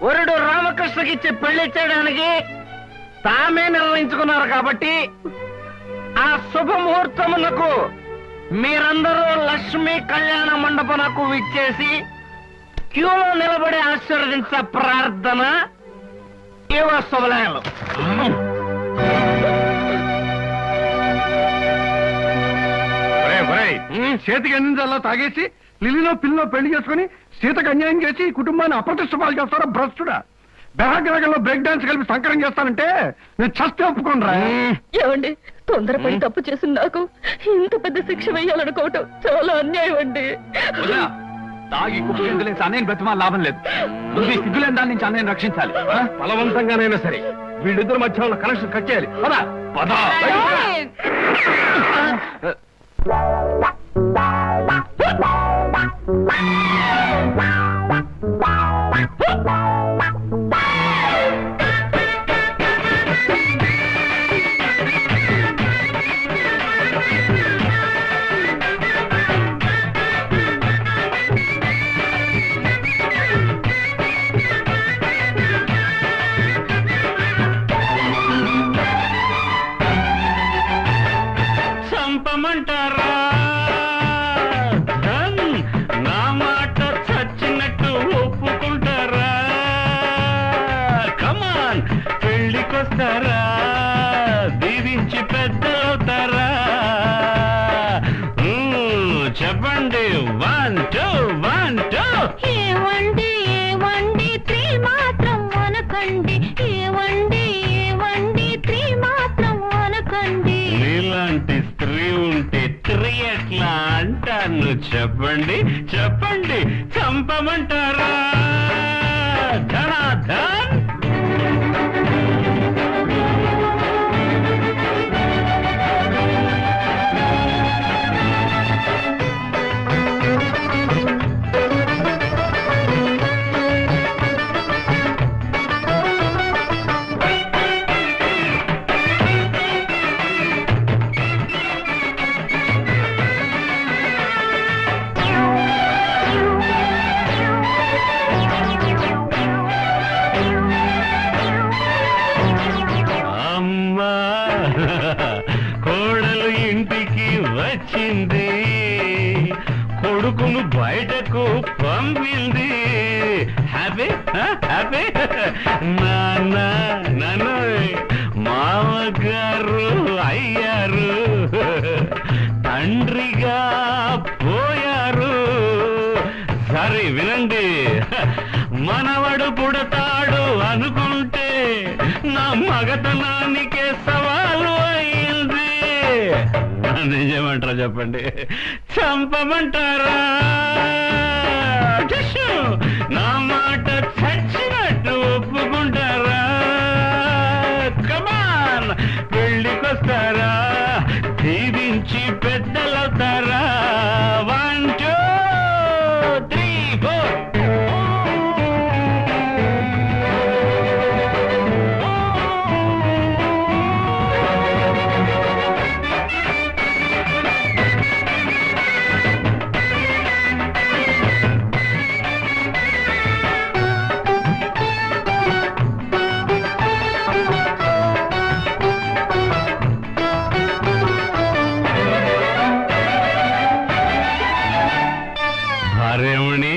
వరుడు రామకృష్ణకిచ్చి పెళ్లి చేయడానికి తామే నిర్ణయించుకున్నారు. కాబట్టి ఆ శుభముహూర్తమునకు మీరందరూ లక్ష్మీ కళ్యాణ మండపమునకు విచ్చేసి క్యూలో నిలబడి ఆశీర్వదించ ప్రార్థన. ఇవ శుభలయాలు. చేతికి అందించాలా తాగేసి లిల్లిలో పిల్లలో పెళ్లి చేసుకుని సీతకు అన్యాయం చేసి కుటుంబాన్ని అప్రతిష్ట పాలు చేస్తారా భ్రష్టుడా? బెహగ్రగంలో బ్రేక్ డాన్స్ కలిపి సంకరం చేస్తానంటే నేను చస్తే ఒప్పుకోనరా. ఏమండి, తొందరపడి తప్పు చేసిన నాకు ఇంత పెద్ద శిక్ష వేయాలనుకోవటం చాలా అన్యాయం అండి. తాగి కుప్పలేసి అన్నయ్యని బ్రతిమా లాభం లేదు. నువ్వు ఈ సిగ్గులేని దాని నుంచి అన్నయ్యని రక్షించాలి. బలవంతంగానైనా సరే వీళ్ళిద్దరి మధ్య ఉన్న కనెక్షన్ కట్ చేయాలి. పద పద. చంపమంటారా? నా మాట చచ్చినట్టు ఒప్పుకుంటారా? కమాన్, పెళ్లికొస్తారా? దీవించి పెద్దవుతారా? చెప్పండి. 1 2 1 2. ఏవండి ఏవండి 3 మాత్రం అనకండి. ఏవండి ఏవండి 3 మాత్రం అనకండి. నీలాంటి స్త్రీ ఉంటే 3 ఎట్లా అంటాను చెప్పండి. చెప్పండి, చంపమంటారా? ధనాధన్. కోడలు ఇంటికి వచ్చింది, కొడుకును బయటకు పంపింది. Happy happy. నాన్న నన్ను మామగారు అయ్యారు, తండ్రిగా పోయారు. సరే వినండి, మనవడు పుడతాడు అనుకుంటే నా మగతనానికే సవాలు అయింది. నిజమంటారా చెప్పండి? చంపమంటారా? నా మాట చచ్చినట్టు ఒప్పుకుంటారా? కమాన్, పెళ్లికొస్తారా? దీవించి పెద్దలవుతారా? 1 2 3 4. భార్యమణి,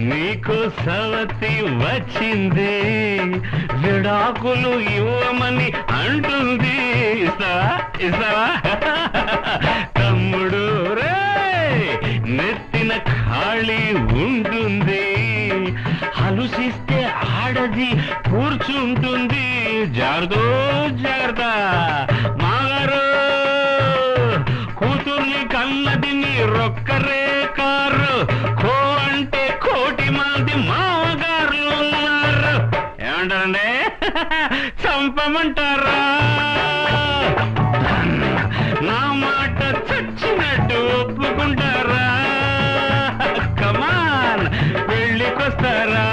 నీకు సవతి వచ్చింది, విడాకులు ఇవ్వమని అంటుంది. ఇస్తావా? తమ్ముడు రే, నెత్తిన ఖాళీ ఉంటుంది, అలుసిస్తే ఆడది కూర్చుంటుంది. జాగ్రత్త. మాగారు, కూతుర్ని కన్నది రొక్కరే కారు, కో అంటే కోటి మంది మామగారు ఉన్నారు. ఏమంటారండి? చంపమంటారా? నా మాట చచ్చినట్టు ఒప్పుకుంటారా? కమాన్, పెళ్లికొస్తారా?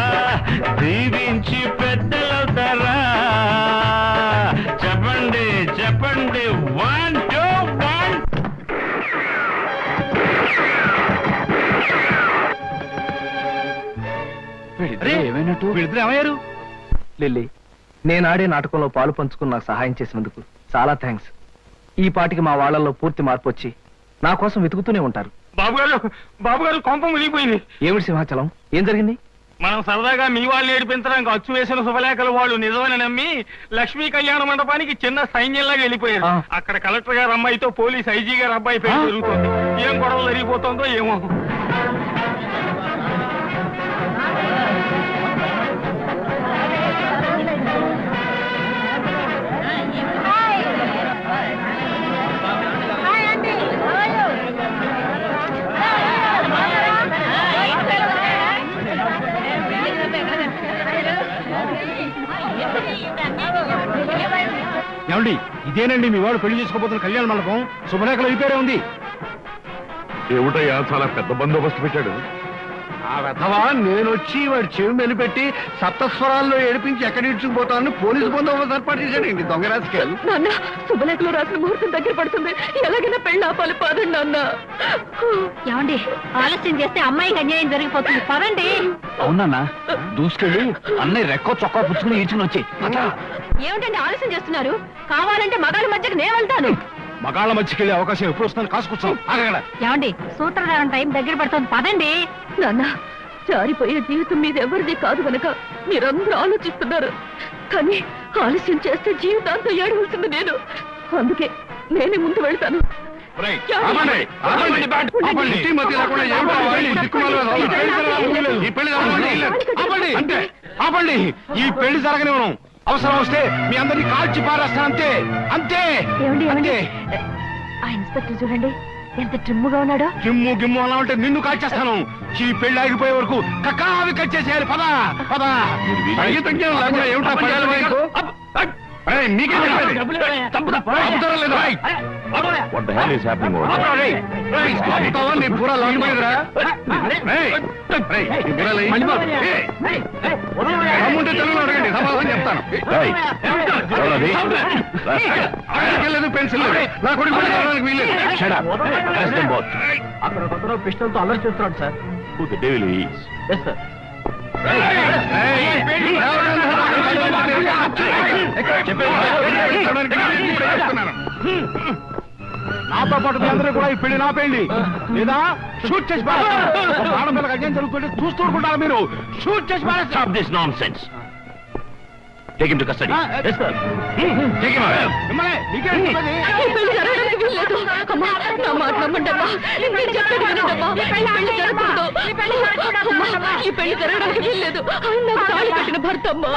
దీవించి పెద్దలవుతారా? చెప్పండి చెప్పండి. 1 2 1. ఏమైనట్టు? వీళ్ళిద్దరు ఏమయ్యారు? లిల్లీ, నేను ఆడే నాటకంలో పాలు పంచుకుని నాకు సహాయం చేసినందుకు చాలా థ్యాంక్స్. ఈ పాటికి మా వాళ్ళల్లో పూర్తి మార్పు వచ్చి నా కోసం వెతుకుతూనే ఉంటారు. బాబుగారు కొంప మునిగిపోయింది. ఏమిటి సింహాచలం, ఏం జరిగింది? మనం సరదాగా మీ వాళ్ళు ఏడిపించడానికి అచ్చు వేసిన శుభలేఖలు వాళ్ళు నిజమని నమ్మి లక్ష్మీ కళ్యాణ మండపానికి చిన్న సైన్యంలాగా వెళ్ళిపోయారు. అక్కడ కలెక్టర్ గారు అమ్మాయితో పోలీస్ ఐజీ గారు అబ్బాయి పెళ్లి జరుగుతుంది. ఏం గొడవలు జరిగిపోతుందో ఏమో. ఏమండి ఇదేనండి మీ వాడు పెళ్లి చేసుకోబోతున్న కళ్యాణ మండపం శుభలేఖలు అయిపోయారే ఉంది. ఏమిటయ్యా చాలా పెద్ద బందోబస్తు పెట్టాడు. ఆ రథవా నేనొచ్చి వాడి చెవి మెలిపెట్టి సప్తస్వరాల్లో ఏడిపించి ఎక్కడ ఇడ్చుకుపోతానని పోలీసు బందోబస్తు ఏర్పాటు చేశాడండి దొంగ రాజకీయాలు. నాన్న శుభలేఖలో రాసిన ముహూర్తం దగ్గర పడుతుంది, ఎలాగైనా పెళ్లి ఆపాలి, పదండి నాన్న. ఏమండి ఆలస్యం చేస్తే అమ్మాయికి అన్యాయం జరిగిపోతుంది, పదండి. అవునా దూసుకెళ్ళి అన్నయ్య రెక్కో చొక్కా పుచ్చుకుని ఈడ్చుకుని వచ్చి ఏమిటండి ఆలస్యం చేస్తున్నారు? కావాలంటే మగాళ్ళ మధ్యకి నేను వెళ్తాను. మగాళ్ళ మధ్యకెళ్ళే అవకాశం ఎప్పుడు వస్తుందని కాసుకొచ్చాం. ఏమండి సూత్రధారం టైం దగ్గర పడుతుంది, పదండి. నాన్న జారిపోయే జీవితం మీద ఎవరిది కాదు గనక మీరందరూ ఆలోచిస్తున్నారు, కానీ ఆలస్యం చేస్తే జీవితాంతం ఏడవలసింది నేను. అందుకే నేనే ముందు వెళ్తాను. ఆపండి, ఈ పెళ్లి జరగనివ్వను. అవసరం వస్తే మీ అందరినీ కాల్చి పారేస్తాను, అంతే అంతే. ఏమండి ఆ ఇన్స్పెక్టర్ చూడండి ఎంత ట్రిమ్ముగా ఉన్నాడో. గిమ్ము గిమ్ము అలా ఉంటే నిన్ను కాల్చేస్తాను. ఈ పెళ్లి ఆగిపోయే వరకు కక్కావి కట్ చేసేయాలి. పద పద. అడగండి, సమాధానం చెప్తాను. పెన్సిల్ నా కొడుకు అక్కడ పిస్టల్తో అల్లరి చేస్తున్నాడు సార్. నాతో పాటు మీ అందరూ కూడా ఈ పెళ్లి నా పెళ్లి లేదా షూట్ చేసి ఆడపిల్లకి అన్యాయం జరుగుతుంటే చూస్తూ ఉంటారు మీరు. షూట్ చేసి Take him to custody. Yes, sir. Take him away. ఈ పెళ్లి జరగడానికి వీల్లేదు. అమ్మా నా మాట నమ్మండమ్మా, నేను చెప్పేది వినండమ్మా. ఈ పెళ్లి జరగకూడదు. అమ్మా ఈ పెళ్లి జరగడానికి వీల్లేదు. ఆయన నాకు తాళి కట్టిన భర్త అమ్మా.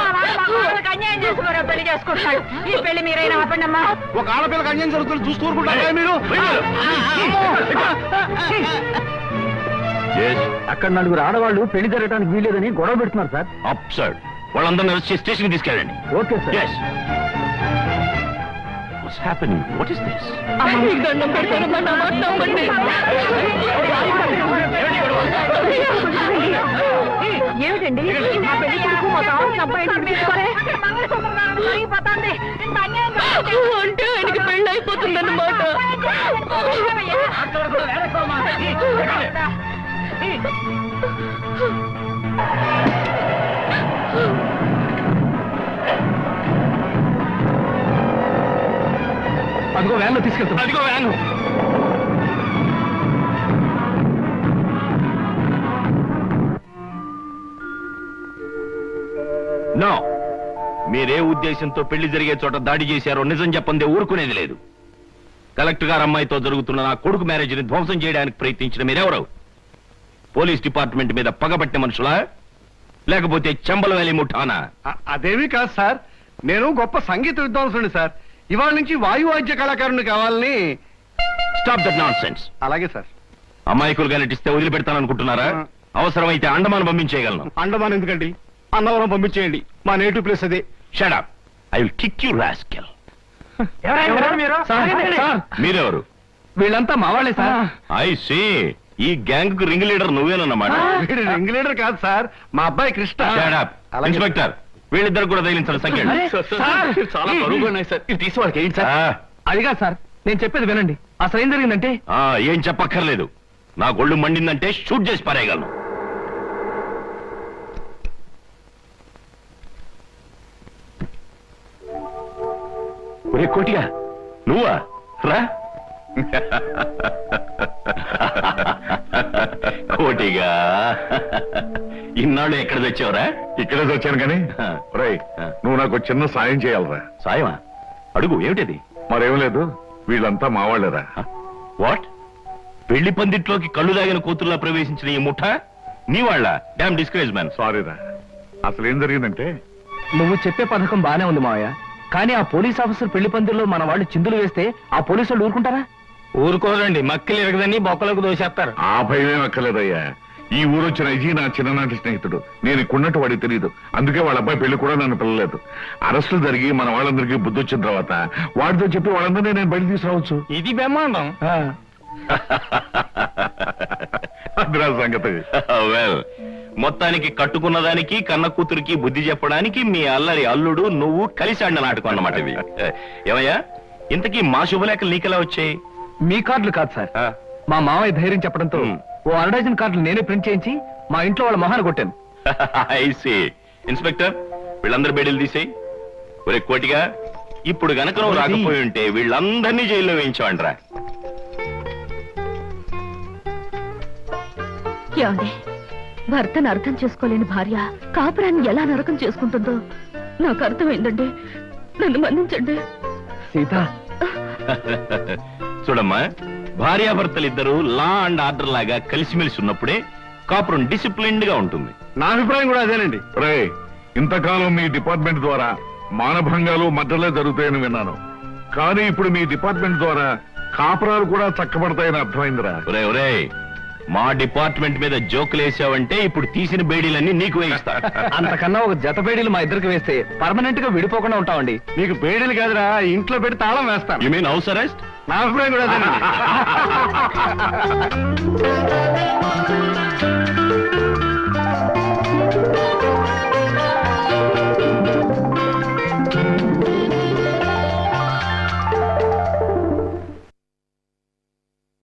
అన్యాయం చేసుకున్నారో పెళ్లి చేసుకుంటాడు. ఈ పెళ్లి మీరైనా ఆపండమ్మా. ఒక ఆడపిల్లకి అన్యాయం జరుగుతుంది చూస్తూ ఊరుకుంటారా మీరు? అక్కడ నలుగురు ఆడవాళ్ళు పెళ్లి జరగడానికి వీల్లేదని గొడవ పెడుతున్నారు సార్. అబ్సర్డ్. వాళ్ళందరినీ అరెస్ట్ చేసి స్టేషన్కి తీసుకెళ్ళండి. Okay sir. Yes. What's happening? What is this? మీకు దండం పెడతానమ్మా, నా మాట నమ్మండి. ఏమిటండి నా పెళ్లి కొడుకు మా కావాల్సిన అబ్బాయి తీసుకోరే అంటే ఆయనకి పెళ్లి అయిపోతుందన్నమాట. అదిగో వ్యాన్లో తీసుకెళ్తాం. అదిగో వ్యాను. నో, మీరే ఉద్దేశంతో పెళ్లి జరిగే చోట దాడి చేశారో నిజం చెప్పందే ఊరుకునేది లేదు. కలెక్టర్ గారు అమ్మాయితో జరుగుతున్న నా కొడుకు మ్యారేజ్ని ధ్వంసం చేయడానికి ప్రయత్నించిన మీరెవరు? పోలీస్ డిపార్ట్మెంట్ మీద పగబట్టిన మనుషులా, లేకపోతే చెంబల వేలి ముఠానా? అదేమీ కాదు సార్, నేను గొప్ప సంగీత విద్వాంసుని సార్. ఇవాళ నుంచి వాయువాద్య కళాకారుని కావాలని. Stop that nonsense. అలాగే సార్. అమాయకులుగా నటిస్తే వదిలిపెడతాననుకుంటున్నారా? అవసరమైతే అండమాన్ పంపించేయగలను. అండమాన్ ఎందుకండి, అన్నవరం పంపించేయండి. మా నేటివ్ ప్లేస్ అదే. Shut up. I will kick you rascal. మీరెవరు? వీళ్ళంతా మా వాళ్ళే సార్. I see. ఈ గ్యాంగ్ కు రింగ్ లీడర్ నువ్వేనన్నమాట. వీడు రింగ్ లీడర్ కాదు సార్, మా అబ్బాయి కృష్ణ. Shut up. ఇన్స్పెక్టర్, వీళ్ళిద్దరు కూడా తగిలించండి సంఖ్య. చాలా బరువుగా ఉన్నాయి సార్, ఇది తీసి వాళ్ళకి ఏంటి సార్? అదిగా సార్, నేను చెప్పేది వినండి. అసలు ఏం జరిగిందంటే ఏం చెప్పక్కర్లేదు. నా గొళ్ళు మండిందంటే షూట్ చేసి పారేయగలను. ఒరే కోటిగా, నువ్వా? రా. కోటిగా, ఇన్నాళ్ళు ఎక్కడ తెచ్చావురా? ఇక్కడే వచ్చాను కానీ రేయ్, నువ్వు నాకు చిన్న సాయం చేయాలరా. సాయమా? అడుగు. ఏమిటది? మరేం లేదు, వీళ్ళంతా మావాళ్ళేరా. వాట్? పెళ్లి పందిట్లోకి కళ్ళు దాగిన కూతుర్లా ప్రవేశించిన ఈ ముఠ నీ వాళ్ళ? Damn discourage man. సారీరా, అసలు ఏం జరిగిందంటే, నువ్వు చెప్పే పథకం బానే ఉంది మావయ్య, కానీ ఆ పోలీస్ ఆఫీసర్ పెళ్లి పందిరిలో మన వాళ్ళు చిందులు వేస్తే ఆ పోలీసులు ఊరుకుంటారా? ఊరుకోరండి, మక్కలు ఎరగదని బొక్కలకు దోసేస్తారు. ఆ భయమేం అక్కర్లేదయ్యా. ఈ ఊరు వచ్చిన అజీ నా చిన్ననాటి స్నేహితుడు. నేను ఇక్కడున్నట్టు వాడికి తెలియదు. అందుకే వాళ్ళ అబ్బాయి పెళ్లి కూడా నన్ను పిల్లలేదు. అరెస్టులు జరిగి మన వాళ్ళందరికీ బుద్ధి వచ్చిన తర్వాత వాడితో చెప్పి వాళ్ళందరినీ నేను బయట తీసుకురావచ్చు. ఇది బ్రహ్మాండం. అదిరా సంగతి. వెల్, మొత్తానికి కట్టుకున్న దానికి కన్న కూతురికి బుద్ధి చెప్పడానికి మీ అల్లరి అల్లుడు నువ్వు కలిసి ఆడిన నాటకం అన్నమాట ఇది. ఏమయ్యా, ఇంతకీ మా శుభలేఖలు నీకెలా వచ్చాయి? మీ కార్డులు కాదు సార్, మా మావయ్య ధైర్యం చెప్పడంతో ఓ 1 డజన్ కార్డులు నేనే ప్రింట్ చేయించి మా ఇంట్లో వాళ్ళ మొహాన్ని కొట్టాను. ఐసీ. ఇన్స్పెక్టర్, వీళ్ళందరూ బేడీలు తీసేయి. ఒరే కోటిగా, ఇప్పుడు గనక నువ్వు రాకపోయి ఉంటే వీళ్ళందరినీ జైల్లో వేయించావంట్రా. ఏమండి, భర్తను అర్థం చేసుకోలేని భార్య కాపురాన్ని ఎలా నరకం చేసుకుంటుందో నాకు అర్థమైందండి. నన్ను మన్నించండి. సీత, చూడమ్మా, భార్యాభర్తలిద్దరూ లా అండ్ ఆర్డర్ లాగా కలిసిమెలిసి ఉన్నప్పుడే కాపురం డిసిప్లిన్డ్ గా ఉంటుంది. నా అభిప్రాయం కూడా అదేనండి. రే, ఇంతకాలం మీ డిపార్ట్మెంట్ ద్వారా మానభంగాలు మద్దలే జరుగుతాయని విన్నాను. కానీ ఇప్పుడు మీ డిపార్ట్మెంట్ ద్వారా కాపురాలు కూడా చక్కబడతాయని అర్థమైందిరా. ఒరే ఒరే, మా డిపార్ట్మెంట్ మీద జోకులు వేసావంటే ఇప్పుడు తీసిన బేడీలన్నీ నీకు వేయిస్తా. అంతకన్నా ఒక జత బేడీలు మా ఇద్దరికి వేస్తే పర్మనెంట్ గా విడిపోకుండా ఉంటామండి. నీకు బేడీలు కాదురా, ఇంట్లో పెట్టి తాళం వేస్తాను. You mean house arrest? నా అభిప్రాయం కూడా అదేనండి.